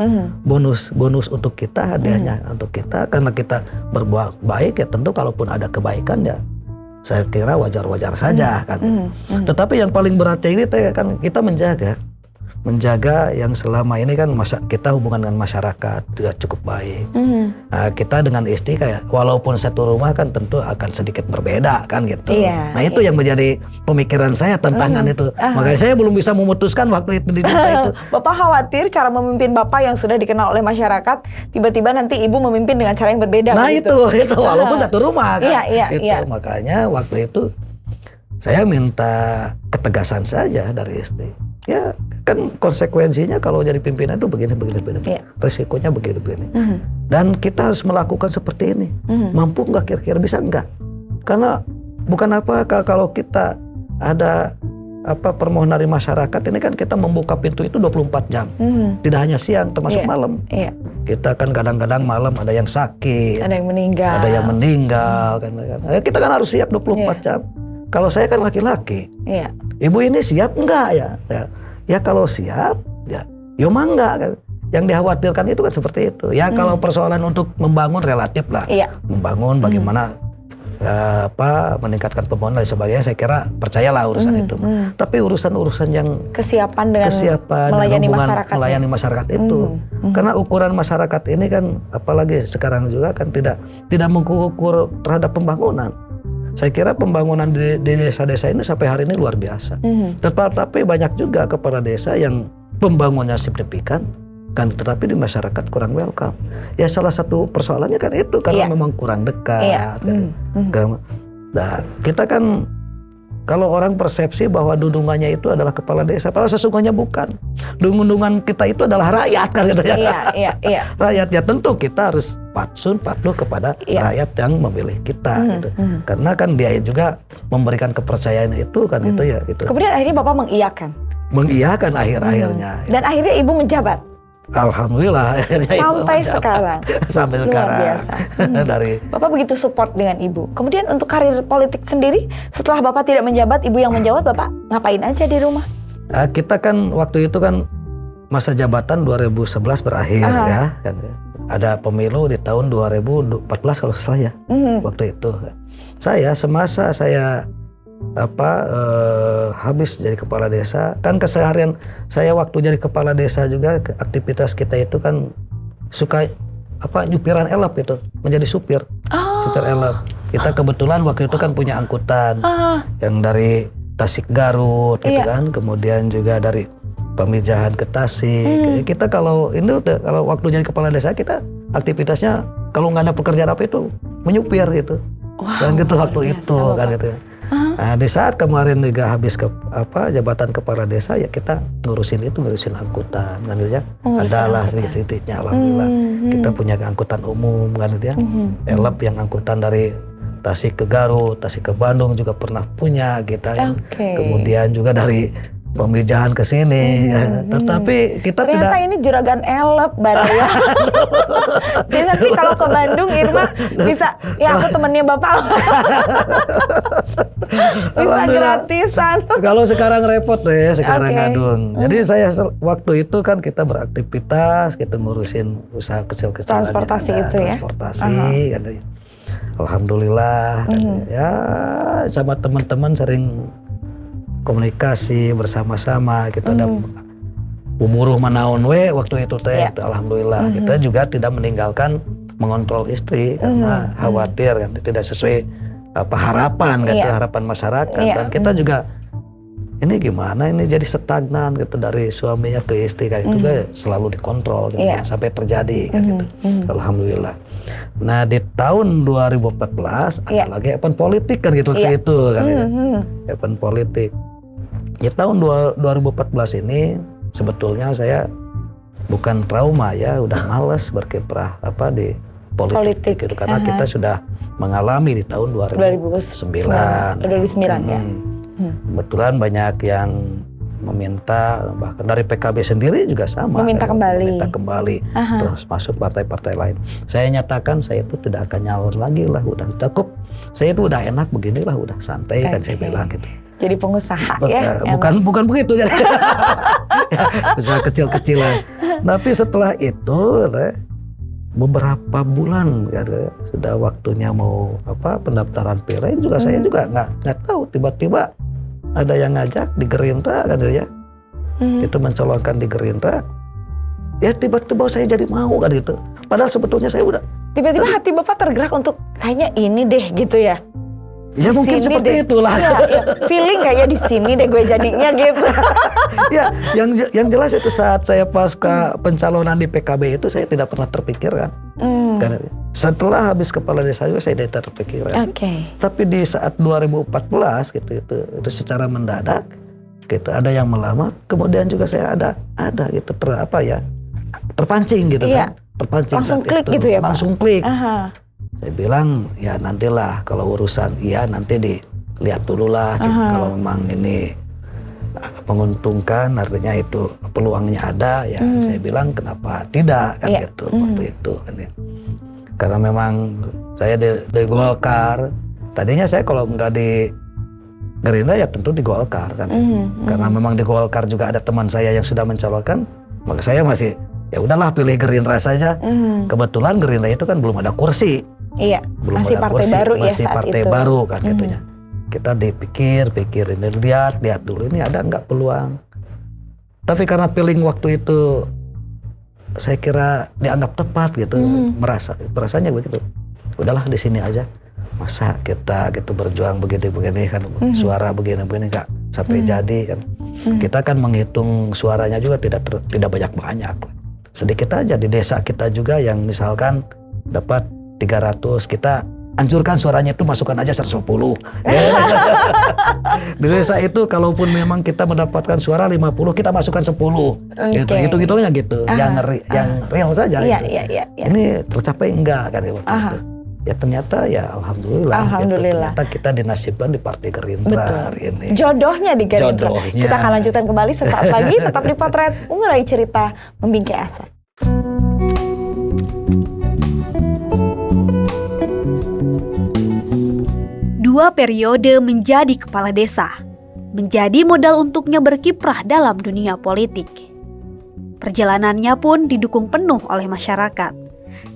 bonus untuk kita, hadiahnya untuk kita, karena kita berbuat baik ya tentu kalaupun ada kebaikan ya saya kira wajar-wajar saja kan. Tetapi yang paling beratnya ini kan kita menjaga yang selama ini kan kita hubungan dengan masyarakat juga cukup baik. Kita dengan istri kayak walaupun satu rumah kan tentu akan sedikit berbeda kan gitu. Nah itu yang menjadi pemikiran saya tantangan itu. Makanya saya belum bisa memutuskan waktu itu diminta itu. Bapak khawatir cara memimpin Bapak yang sudah dikenal oleh masyarakat tiba-tiba nanti ibu memimpin dengan cara yang berbeda. Nah itu walaupun satu rumah kan. Iya. Makanya waktu itu saya minta ketegasan saja dari istri. Ya kan konsekuensinya kalau jadi pimpinan itu begini. Resikonya begini. Dan kita harus melakukan seperti ini. Mampu nggak kira-kira, bisa nggak? Karena bukan apa kalau kita ada permohonan dari masyarakat ini kan kita membuka pintu itu 24 jam. Tidak hanya siang termasuk malam. Kita kan kadang-kadang malam ada yang sakit, ada yang meninggal kan. Kita kan harus siap 24 jam. Kalau saya kan laki-laki, ibu ini siap enggak ya? Ya kalau siap, ya mangga kan. Yang dikhawatirkan itu kan seperti itu. Ya kalau persoalan untuk membangun relatif lah, membangun bagaimana meningkatkan pembangunan dan sebagainya, saya kira percayalah urusan itu. Tapi urusan-urusan yang kesiapan melayani masyarakat itu, karena ukuran masyarakat ini kan, apalagi sekarang juga kan tidak mengukur terhadap pembangunan. Saya kira pembangunan di desa-desa ini sampai hari ini luar biasa. Tetapi banyak juga kepala desa yang pembangunannya signifikan, kan, tetapi di masyarakat kurang welcome. Ya salah satu persoalannya kan itu karena memang kurang dekat. Nah, kita kan kalau orang persepsi bahwa dudungannya itu adalah kepala desa, padahal sesungguhnya bukan. Dudungan kita itu adalah rakyat kan gitu ya. Rakyat ya tentu kita harus patuh kepada rakyat yang memilih kita gitu. Karena kan dia juga memberikan kepercayaan itu kan itu ya gitu. Kemudian akhirnya Bapak mengiyakan. Mengiyakan akhir-akhirnya. Dan akhirnya Ibu menjabat. Alhamdulillah sampai sekarang. Sampai sekarang. Biasa. Dari Bapak begitu support dengan Ibu. Kemudian untuk karir politik sendiri, setelah Bapak tidak menjabat, Ibu yang menjawab, Bapak ngapain aja di rumah? Kita kan waktu itu kan masa jabatan 2011 berakhir ya kan. Ada pemilu di tahun 2014 kalau salah ya. Waktu itu. Saya semasa saya habis jadi kepala desa, kan keseharian saya waktu jadi kepala desa juga aktivitas kita itu kan suka nyupiran elap itu, menjadi supir elap. Kita kebetulan waktu itu kan punya angkutan yang dari Tasik Garut gitu kan, kemudian juga dari Pamijahan ke Tasik. Kita kalau waktu jadi kepala desa kita aktivitasnya kalau nggak ada pekerjaan apa itu menyupir gitu. Dan gitu waktu itu kan gitu. Nah, di saat kemarin juga habis jabatan kepala desa ya kita ngurusin angkutan kan gitu ya. Adalah sedikit-sedikitnya alhamdulillah. Kita punya angkutan umum kan gitu ya. Elap yang angkutan dari Tasik ke Garut, Tasik ke Bandung juga pernah punya kita kan. Kemudian juga dari Pemijahan ke sini, tetapi kita ternyata ini juragan elep ya. Jadi nanti kalau ke Bandung Irma bisa, ya aku temennya Bapak. Bisa gratisan. Kalau sekarang repot deh, sekarang Adung. Jadi saya waktu itu kan kita beraktivitas, kita ngurusin usaha kecil-kecilan. Transportasi itu ya? Transportasi, kan. Alhamdulillah, kan. Ya sama teman-teman sering komunikasi bersama-sama, kita ada umuruh manaon waktu itu teh. Alhamdulillah kita juga tidak meninggalkan mengontrol istri karena khawatir kan tidak sesuai harapan kan, harapan masyarakat. Dan kita juga ini gimana ini jadi stagnan gitu dari suaminya ke istri kan, itu juga selalu dikontrol gitu, sampai terjadi kan gitu. Alhamdulillah. Nah di tahun 2014 ada lagi event politik kan gitu itu kan event politik. Ya tahun 2014 ini sebetulnya saya bukan trauma ya, udah males berkiprah di politik gitu, karena kita sudah mengalami di tahun 2009 ya. Kebetulan banyak yang meminta, bahkan dari PKB sendiri juga sama meminta kembali terus masuk partai-partai lain. Saya nyatakan saya itu tidak akan nyalon lagi lah, udah cukup, saya itu udah enak beginilah, udah santai kan saya bilang gitu. Jadi pengusaha ya? Bukan begitu jadi. Usaha kecil-kecilan. Tapi setelah itu beberapa bulan sudah waktunya mau pendaftaran pilek juga saya juga nggak tahu, tiba-tiba ada yang ngajak di Gerindra kan ya. Itu mencalonkan di Gerindra. Ya tiba-tiba saya jadi mau kan gitu. Padahal sebetulnya saya udah tiba-tiba hati Bapak tergerak untuk kayaknya ini deh gitu ya. Ya mungkin seperti itulah. Ya, feeling kayaknya di sini deh gue jadinya gitu. Ya, yang jelas itu saat saya pasca pencalonan di PKB itu saya tidak pernah terpikirkan. Karena setelah habis kepala desa juga saya tidak terpikirkan. Tapi di saat 2014 gitu itu secara mendadak gitu ada yang melamar, kemudian juga saya ada gitu terpancing gitu kan. Terpancing langsung klik itu. Gitu ya Pak? Langsung klik. Saya bilang ya nantilah kalau urusan nanti dilihat dulu lah kalau memang ini menguntungkan, artinya itu peluangnya ada ya. Saya bilang kenapa tidak kan gitu waktu itu kan ya. Karena memang saya di Golkar, tadinya saya kalau nggak di Gerindra ya tentu di Golkar kan. Karena memang di Golkar juga ada teman saya yang sudah mencalonkan, maka saya masih ya udahlah pilih Gerindra saja. Kebetulan Gerindra itu kan belum ada kursi. Belum masih ada partai kursi, baru masih ya partai itu. Baru kan gitunya. Kita dipikir ini lihat dulu ini ada nggak peluang. Tapi karena feeling waktu itu saya kira dianggap tepat gitu, merasanya begitu. Udahlah di sini aja. Masa kita gitu berjuang begini kan, suara begini nggak sampai jadi kan. Kita kan menghitung suaranya juga tidak banyak. Sedikit aja di desa kita juga yang misalkan dapat 300, kita anjurkan suaranya itu masukkan aja 110. Di desa itu kalaupun memang kita mendapatkan suara 50, kita masukkan 10. Gitu, hitung-hitungnya gitu. Yang real saja gitu. Ini tercapai enggak kan waktu itu. Ya ternyata ya alhamdulillah. Gitu. Ternyata kita dinasibkan di Partai Gerindra hari ini. Jodohnya di Gerindra. Jodohnya. Kita akan lanjutkan kembali sesaat lagi tetap di Potret Mengurai Cerita Membingkai Asa. Dua periode menjadi kepala desa, menjadi modal untuknya berkiprah dalam dunia politik. Perjalanannya pun didukung penuh oleh masyarakat.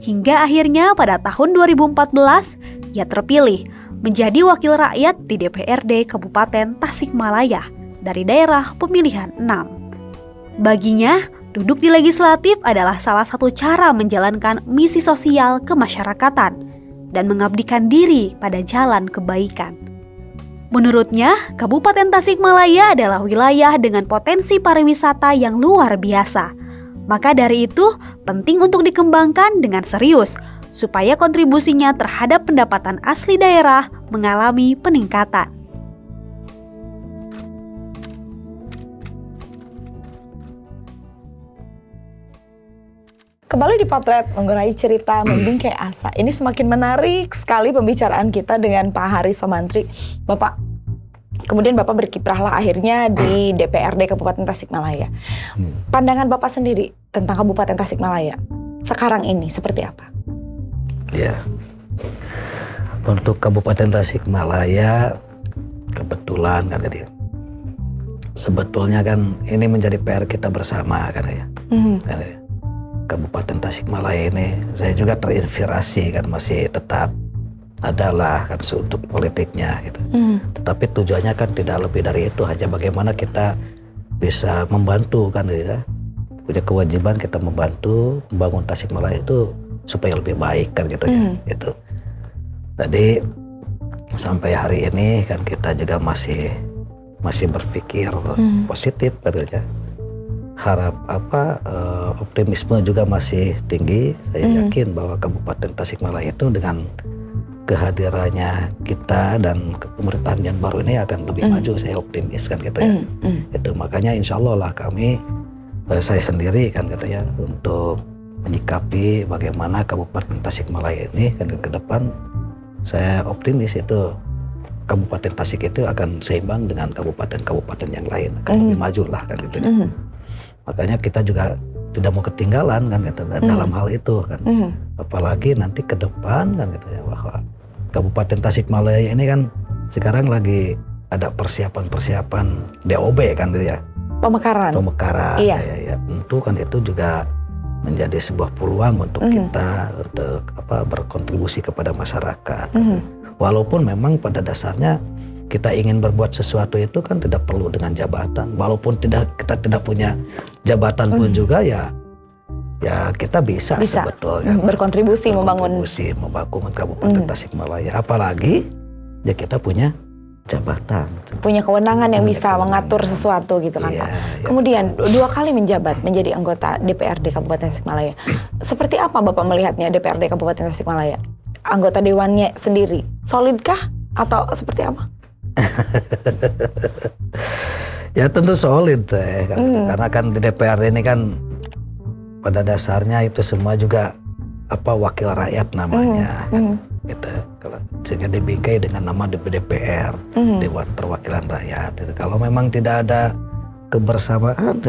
Hingga akhirnya pada tahun 2014, ia terpilih menjadi wakil rakyat di DPRD Kabupaten Tasikmalaya dari daerah pemilihan 6. Baginya, duduk di legislatif adalah salah satu cara menjalankan misi sosial kemasyarakatan dan mengabdikan diri pada jalan kebaikan. Menurutnya, Kabupaten Tasikmalaya adalah wilayah dengan potensi pariwisata yang luar biasa. Maka dari itu, penting untuk dikembangkan dengan serius, supaya kontribusinya terhadap pendapatan asli daerah mengalami peningkatan. Kembali di Potret mengurai cerita membingkai asa. Ini semakin menarik sekali pembicaraan kita dengan Pak Haris Somantri. Bapak, kemudian Bapak berkiprahlah akhirnya di DPRD Kabupaten Tasikmalaya. Pandangan Bapak sendiri tentang Kabupaten Tasikmalaya sekarang ini seperti apa? Ya, untuk Kabupaten Tasikmalaya kebetulan kan tadi, sebetulnya kan ini menjadi PR kita bersama kan ya. Kan ya. Kabupaten Tasikmalaya ini saya juga terinspirasi kan, masih tetap adalah kan untuk politiknya gitu. Tetapi tujuannya kan tidak lebih dari itu, hanya bagaimana kita bisa membantu kan ya. Punya kewajiban kita membantu membangun Tasikmalaya itu supaya lebih baik kan gitu ya. Itu. Tadi sampai hari ini kan kita juga masih berpikir positif kan gitu ya. Optimisme juga masih tinggi. Saya yakin bahwa Kabupaten Tasikmalaya itu dengan kehadirannya kita dan pemerintahan yang baru ini akan lebih maju. Saya optimis kan gitu ya. Itu makanya insya Allah lah kami, saya sendiri kan gitu ya, untuk menyikapi bagaimana Kabupaten Tasikmalaya ini kan ke depan, saya optimis itu Kabupaten Tasik itu akan seimbang dengan kabupaten-kabupaten yang lain, akan lebih maju lah kan gitu ya. Makanya kita juga tidak mau ketinggalan kan gitu, dalam hal itu kan. Apalagi nanti ke depan kan gitu ya, bahwa Kabupaten Tasikmalaya ini kan sekarang lagi ada persiapan DOB kan gitu ya. Pemekaran. Iya. Ya, tentu kan itu juga menjadi sebuah peluang untuk kita untuk berkontribusi kepada masyarakat. Walaupun memang pada dasarnya kita ingin berbuat sesuatu itu kan tidak perlu dengan jabatan. Walaupun kita tidak punya jabatan pun juga ya kita bisa sebetulnya berkontribusi membangun Kabupaten Tasikmalaya. Apalagi ya kita punya jabatan, punya kewenangan yang bisa mengatur sesuatu gitu kan Pak. Kemudian 2 kali menjabat menjadi anggota DPRD Kabupaten Tasikmalaya. Seperti apa Bapak melihatnya DPRD Kabupaten Tasikmalaya? Anggota dewannya sendiri solidkah atau seperti apa? Ya tentu solid karena kan di DPR ini kan pada dasarnya itu semua juga wakil rakyat namanya kan gitu. Sehingga dibingkai dengan nama DPR, Dewan Perwakilan Rakyat. Kalau memang tidak ada kebersamaan,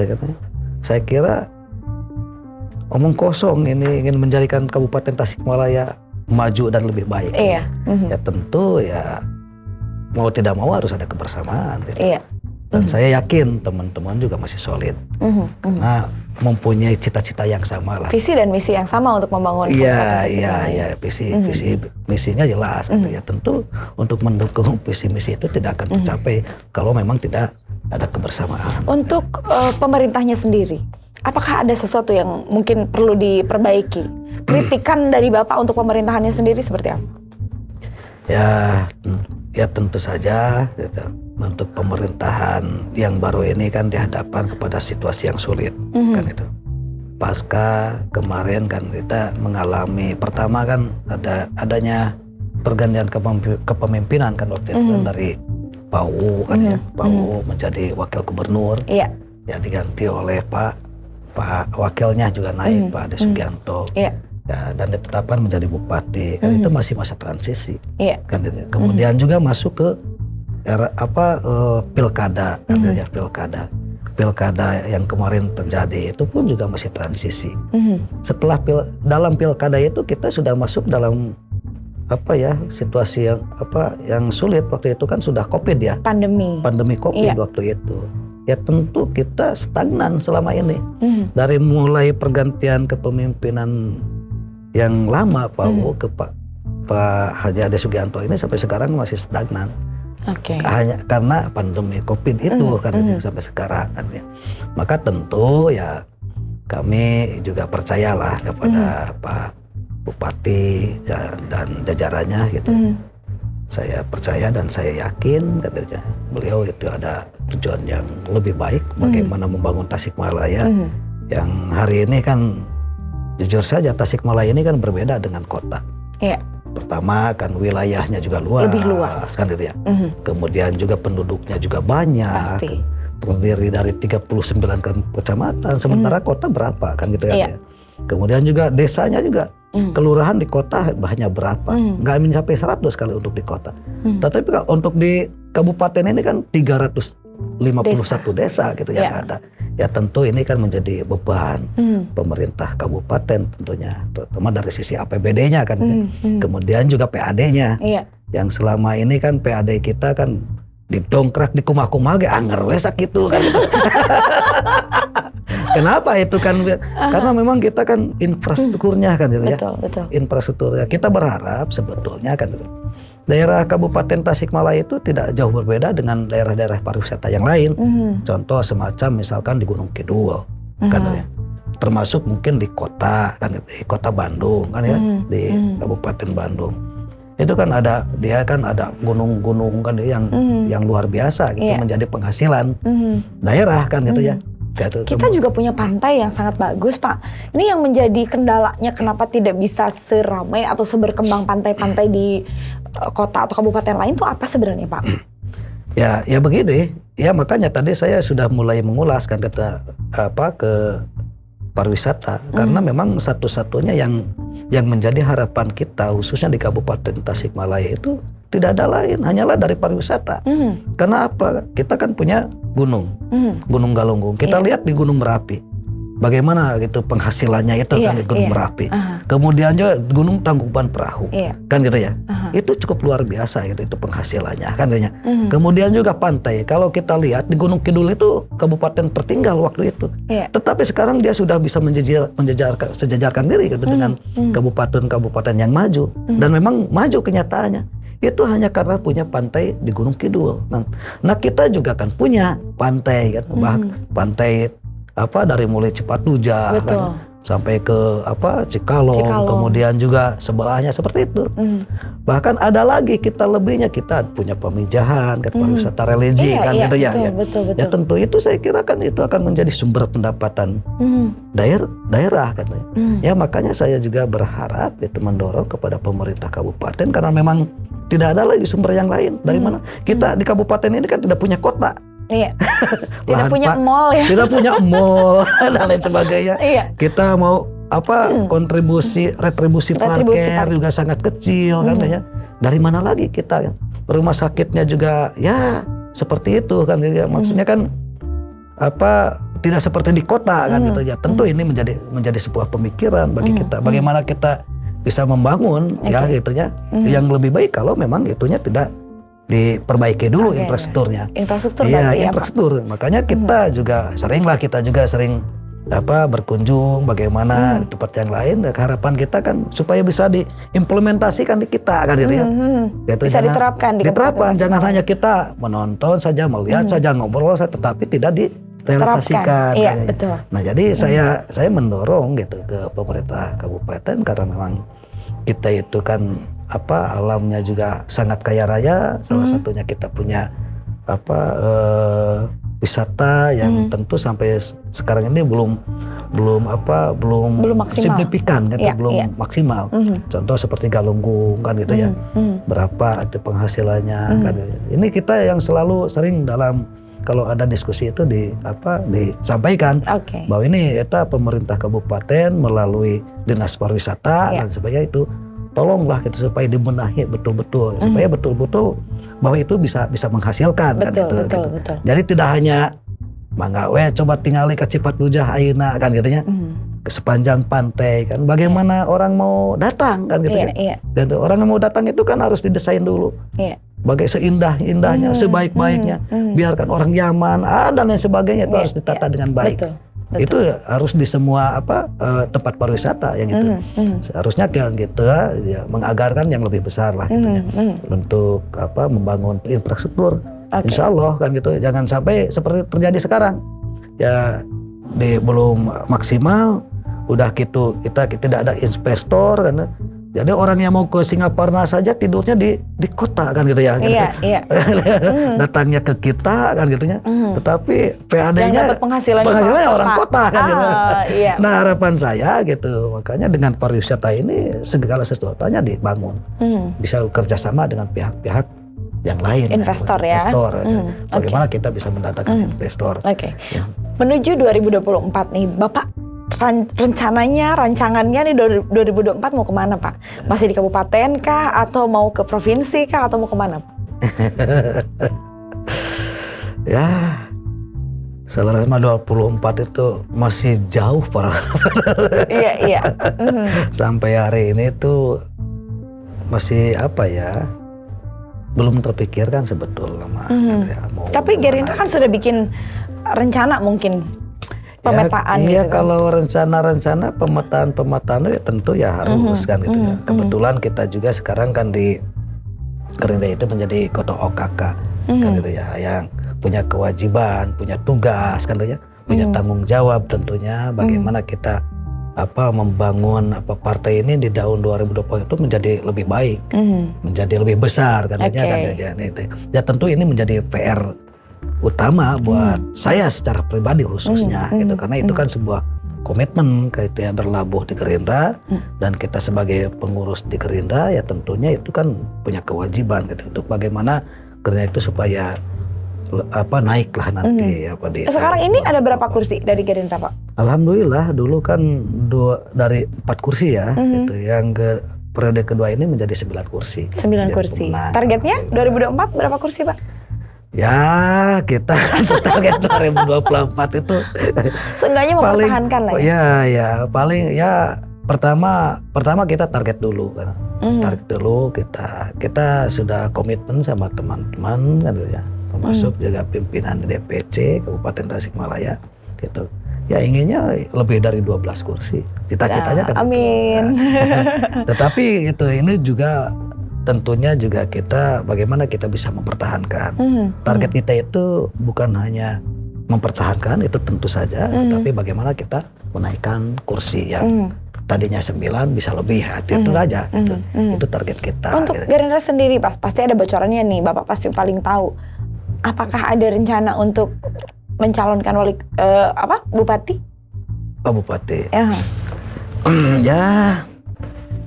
saya kira omong kosong ini ingin menjadikan Kabupaten Tasikmalaya maju dan lebih baik. Ya tentu ya mau tidak mau harus ada kebersamaan. Dan saya yakin teman-teman juga masih solid karena mempunyai cita-cita yang sama lah. Visi dan misi yang sama untuk membangun. Iya. Misinya jelas. Ya tentu untuk mendukung visi misi itu tidak akan tercapai kalau memang tidak ada kebersamaan. Untuk pemerintahnya sendiri, apakah ada sesuatu yang mungkin perlu diperbaiki? Kritikan dari Bapak untuk pemerintahannya sendiri seperti apa? Ya tentu saja gitu. Untuk pemerintahan yang baru ini kan dihadapkan kepada situasi yang sulit kan itu. Pasca kemarin kan kita mengalami, pertama kan adanya pergantian kepemimpinan kan waktu itu kan dari Pak U kan ya. Pak U menjadi wakil gubernur. Ya diganti oleh Pak wakilnya juga naik Pak Ade Sugianto. Ya, dan ditetapkan menjadi bupati kan itu masih masa transisi kan itu. Kemudian juga masuk ke era pilkada kan ya, pilkada yang kemarin terjadi itu pun juga masih transisi. Setelah dalam pilkada itu kita sudah masuk dalam situasi yang sulit waktu itu kan, sudah Covid ya, pandemi Covid waktu itu. Ya tentu kita stagnan selama ini. Dari mulai pergantian kepemimpinan yang lama Pak U ke Pak Pak Haji Ade Sugianto ini sampai sekarang masih stagnan. Hanya karena pandemi COVID itu kan sampai sekarang kan ya. Maka tentu ya kami juga percayalah kepada Pak Bupati dan jajarannya gitu. Saya percaya dan saya yakin katanya beliau itu ada tujuan yang lebih baik bagaimana membangun Tasikmalaya yang hari ini kan jujur saja Tasikmalaya ini kan berbeda dengan kota. Pertama kan wilayahnya juga lebih luas kan gitu ya. Kemudian juga penduduknya juga banyak. Pasti. Terdiri dari 39 kecamatan, sementara kota berapa kan gitu ya. Kemudian juga desanya juga kelurahan di kota hanya berapa? Nggak sampai 100 kali untuk di kota. Tetapi kalau untuk di kabupaten ini kan 351 desa gitu yang ada. Ya tentu ini kan menjadi beban pemerintah kabupaten tentunya, terutama dari sisi APBD-nya kan. Kemudian juga PAD-nya. Yang selama ini kan PAD kita kan didongkrak di kumah-kumah ge anger we sakitu kan gitu. Kenapa itu kan? Karena memang kita kan infrastrukturnya kan gitu ya. Betul. Infrastrukturnya kita berharap sebetulnya kan gitu. Daerah Kabupaten Tasikmalaya itu tidak jauh berbeda dengan daerah-daerah pariwisata yang lain. Contoh semacam misalkan di Gunung Kidul kan ya. Termasuk mungkin di kota kan di kota Bandung kan ya, di Kabupaten Bandung. Itu kan ada gunung-gunung kan yang luar biasa gitu menjadi penghasilan daerah kan gitu ya. Kita juga punya pantai yang sangat bagus, Pak. Ini yang menjadi kendalanya kenapa tidak bisa seramai atau seberkembang pantai-pantai di kota atau kabupaten lain tuh apa sebenarnya, Pak? Ya begini. Ya makanya tadi saya sudah mulai mengulas kan ke pariwisata karena memang satu-satunya yang menjadi harapan kita khususnya di Kabupaten Tasikmalaya itu tidak ada lain hanyalah dari pariwisata. Karena apa? Kita kan punya gunung Galunggung. Kita lihat di Gunung Merapi. Bagaimana gitu penghasilannya itu kan di Gunung Merapi. Kemudian juga Gunung Tangkuban Perahu. Kan gitu ya. Itu cukup luar biasa gitu itu penghasilannya kan gitu ya. Kemudian juga pantai. Kalau kita lihat di Gunung Kidul itu kabupaten tertinggal waktu itu. Tetapi sekarang dia sudah bisa sejajarkan diri gitu dengan kabupaten-kabupaten yang maju dan memang maju kenyataannya. Itu hanya karena punya pantai di Gunung Kidul. Nah kita juga kan punya pantai kan, pantai dari mulai Cipatujah kan, sampai ke Cikalong, kemudian juga sebelahnya seperti itu. Bahkan ada lagi kita lebihnya, kita punya Pamijahan, kan pariwisata religi kan gitu ya. Betul. Ya tentu itu saya kira kan itu akan menjadi sumber pendapatan daerah kan. Ya makanya saya juga berharap itu mendorong kepada pemerintah kabupaten karena memang tidak ada lagi sumber yang lain. Dari mana? Kita di kabupaten ini kan tidak punya kota. Tidak punya mall ya. Tidak punya mall dan lain sebagainya. Kita mau retribusi parkir juga sangat kecil kan ya. Dari mana lagi kita kan? Rumah sakitnya juga ya seperti itu kan ya. Maksudnya kan tidak seperti di kota kan gitu ya. Tentu ini menjadi sebuah pemikiran bagi kita. Bagaimana kita bisa membangun ya gitu ya yang lebih baik kalau memang itunya tidak diperbaiki dulu infrastrukturnya. Infrastruktur infrastruktur. Makanya kita juga sering berkunjung bagaimana di tempat yang lain. Harapan kita kan supaya bisa diimplementasikan di kita kan gitu ya. Gitu, bisa diterapkan jangan hanya kita menonton saja, melihat saja, ngobrol saja tetapi tidak direalisasikan. Betul. Nah, jadi saya mendorong gitu ke pemerintah kabupaten karena memang kita itu kan alamnya juga sangat kaya raya. Salah satunya kita punya wisata yang tentu sampai sekarang ini belum signifikan kan, belum maksimal. Contoh seperti Galunggung kan gitu ya. Berapa itu penghasilannya kan. Ini kita yang selalu sering dalam kalau ada diskusi itu disampaikan bahwa ini pemerintah kabupaten melalui dinas pariwisata dan sebagainya itu tolonglah gitu supaya dibenahi betul-betul supaya betul-betul bahwa itu bisa menghasilkan kan gitu. Jadi tidak hanya mangga coba tinggali ke Cipatujah ayeuna kan gitu ya. Ke sepanjang pantai kan bagaimana orang mau datang kan gitu ya. Dan orang yang mau datang itu kan harus didesain dulu. Bagai seindah-indahnya, sebaik-baiknya, biarkan orang nyaman, dan lain sebagainya itu harus ditata dengan baik. Itu harus di semua tempat pariwisata yang itu. Seharusnya kan gitu ya, menganggarkan yang lebih besar lah gitu ya. Untuk membangun infrastruktur. Insya Allah kan gitu. Jangan sampai seperti terjadi sekarang. Ya belum maksimal, udah gitu kita tidak ada investor kan. Jadi orang yang mau ke Singaparna saja tidurnya di kota kan gitu ya. Iya. Datangnya ke kita kan gitunya. Tetapi PAD-nya penghasilannya orang kota kan gitu. Iya. Nah, harapan saya gitu. Makanya dengan pariwisata ini segala sesuatunya dibangun. Bisa kerjasama dengan pihak-pihak yang lain. Investor ya. Bagaimana kita bisa mendatangkan investor. Oke. Ya. Menuju 2024 nih, Bapak rancangannya nih 2024 mau kemana Pak? Masih di kabupaten kah? Atau mau ke provinsi kah? Atau mau kemana Pak? Ya, selama 24 itu masih jauh Pak. Iya. Sampai hari ini tuh masih belum terpikirkan sebetulnya. Tapi Gerindra kan sudah bikin rencana mungkin. Pemetaan Iya, gitu kan? Kalau rencana pemetaan ya tentu ya harus kan gitu ya. Kebetulan kita juga sekarang kan di Gerindra itu menjadi kota OKK kan gitu ya, yang punya kewajiban, punya tugas kan gitu ya, punya tanggung jawab tentunya bagaimana kita membangun partai ini di tahun 2020 itu menjadi lebih baik, menjadi lebih besar kan gitu ya. Ya tentu ini menjadi PR utama buat saya secara pribadi khususnya gitu, karena itu kan sebuah komitmen gitu ya, berlabuh di Gerindra dan kita sebagai pengurus di Gerindra ya tentunya itu kan punya kewajiban gitu untuk bagaimana Gerindra itu supaya naiklah nanti Sekarang ini ada berapa kursi dari Gerindra Pak? Alhamdulillah dulu kan dari 4 kursi ya gitu, yang periode kedua ini menjadi 9 kursi. 9 kursi. Targetnya 2024 berapa kursi Pak? Ya kita target 2024 itu seenggaknya mempertahankan lah ya. Paling ya pertama kita target dulu kan. Target dulu kita sudah komitmen sama teman-teman kan ya, termasuk juga pimpinan DPC Kabupaten Tasikmalaya gitu. Ya inginnya lebih dari 12 kursi. Cita-citanya kan. Amin. Tetapi ini juga tentunya juga kita bagaimana kita bisa mempertahankan. Target kita itu bukan hanya mempertahankan, itu tentu saja, tetapi bagaimana kita menaikkan kursi yang tadinya 9 bisa lebih. Itu aja. Itu target kita. Untuk Gerindra sendiri pasti ada bocorannya nih, Bapak pasti paling tahu. Apakah ada rencana untuk mencalonkan bupati? Bupati.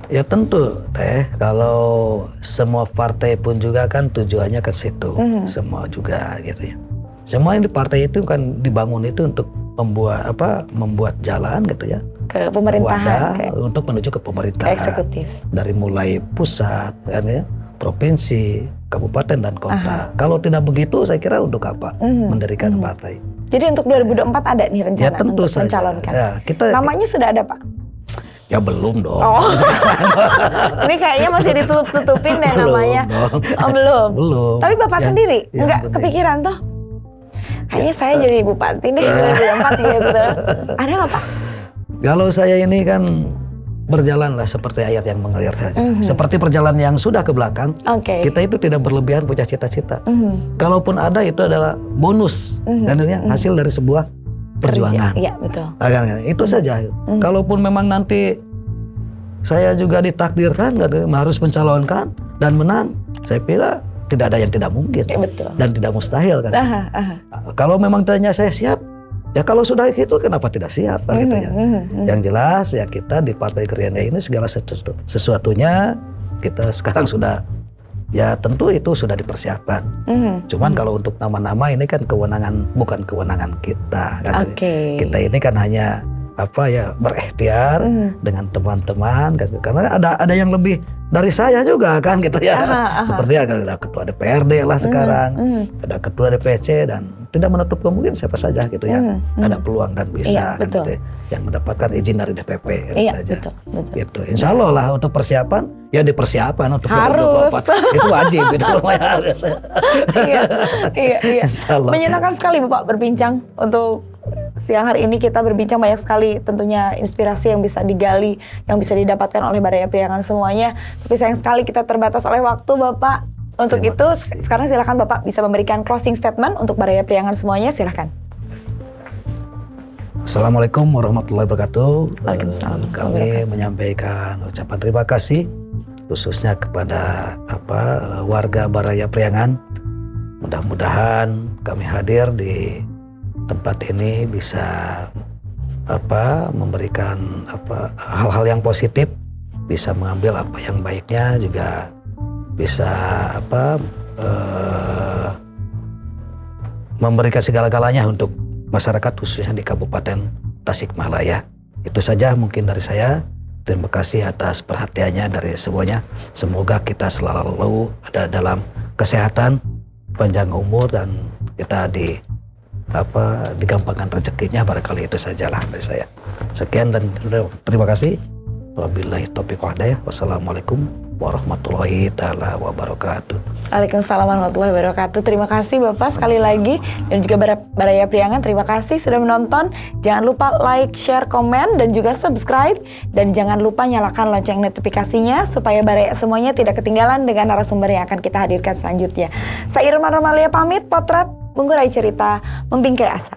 Ya tentu kalau semua partai pun juga kan tujuannya ke situ, semua juga gitu ya. Semua yang di partai itu kan dibangun itu untuk membuat jalan gitu ya. Ke pemerintahan. Untuk menuju ke pemerintahan. Eksekutif. Dari mulai pusat kan ya, provinsi, kabupaten dan kota. Kalau tidak begitu saya kira untuk apa mendirikan partai. Jadi untuk 2024 ada nih rencana ya, tentu untuk saja. mencalonkan. Ya, namanya sudah ada Pak? Ya belum dong. Ini kayaknya masih ditutup-tutupin deh namanya. Belum. Tapi Bapak sendiri nggak kepikiran toh? Kayaknya saya jadi bupati deh 2024 gitu. Ada nggak Pak? Kalau saya ini kan berjalanlah seperti ayat yang mengalir saja. Seperti perjalanan yang sudah ke belakang. Kita itu tidak berlebihan punya cita-cita. Kalaupun ada itu adalah bonus kan hasil dari sebuah perjuangan. Iya betul. Itu saja. Kalaupun memang nanti saya juga ditakdirkan harus mencalonkan dan menang, saya kira tidak ada yang tidak mungkin. Betul. Dan tidak mustahil kan. Kalau memang tanya saya siap, ya kalau sudah gitu kenapa tidak siap kan gitu ya. Yang jelas ya kita di Partai Gerindra ini segala sesuatunya kita sekarang sudah. Ya tentu itu sudah dipersiapkan. Cuman kalau untuk nama-nama ini kan bukan kewenangan kita kan. Kita ini kan hanya berikhtiar dengan teman-teman kan. Karena ada yang lebih dari saya juga kan gitu ya. Seperti ada ketua DPRD lah sekarang, ada ketua DPC dan tidak menutup kemungkinan siapa saja gitu ya. Ada peluang dan bisa kan gitu, yang mendapatkan izin dari DPP gitu. Gitu. Insya Allah lah untuk persiapan ya dipersiapkan untuk 2024 itu wajib gitu. Iya. Menyenangkan sekali Bapak berbincang untuk Siang hari ini kita berbincang banyak sekali tentunya inspirasi yang bisa digali, yang bisa didapatkan oleh Baraya Priangan semuanya. Tapi sayang sekali kita terbatas oleh waktu Bapak. Untuk Terima itu kasih. sekarang silakan Bapak bisa memberikan closing statement untuk Baraya Priangan semuanya, silakan. Assalamualaikum warahmatullahi wabarakatuh. Waalaikumsalam. Kami menyampaikan ucapan terima kasih khususnya kepada warga Baraya Priangan. Mudah-mudahan kami hadir di tempat ini bisa memberikan hal-hal yang positif, bisa mengambil apa yang baiknya, juga bisa memberikan segala-galanya untuk masyarakat khususnya di Kabupaten Tasikmalaya. Itu saja mungkin dari saya. Terima kasih atas perhatiannya dari semuanya. Semoga kita selalu ada dalam kesehatan, panjang umur, dan kita digampangkan rezekinya. Barangkali itu sajalah dari saya. Sekian dan terima kasih. Wabillahi taufiq wal hidayah. Wassalamualaikum warahmatullahi taala wabarakatuh. Waalaikumsalam warahmatullahi wabarakatuh. Terima kasih Bapak sekali lagi, dan juga Baraya Priangan terima kasih sudah menonton. Jangan lupa like, share, komen, dan juga subscribe, dan jangan lupa nyalakan lonceng notifikasinya supaya Baraya semuanya tidak ketinggalan dengan narasumber yang akan kita hadirkan selanjutnya. Saya Irma Romalia pamit, potret mengurai cerita, membingkai asa.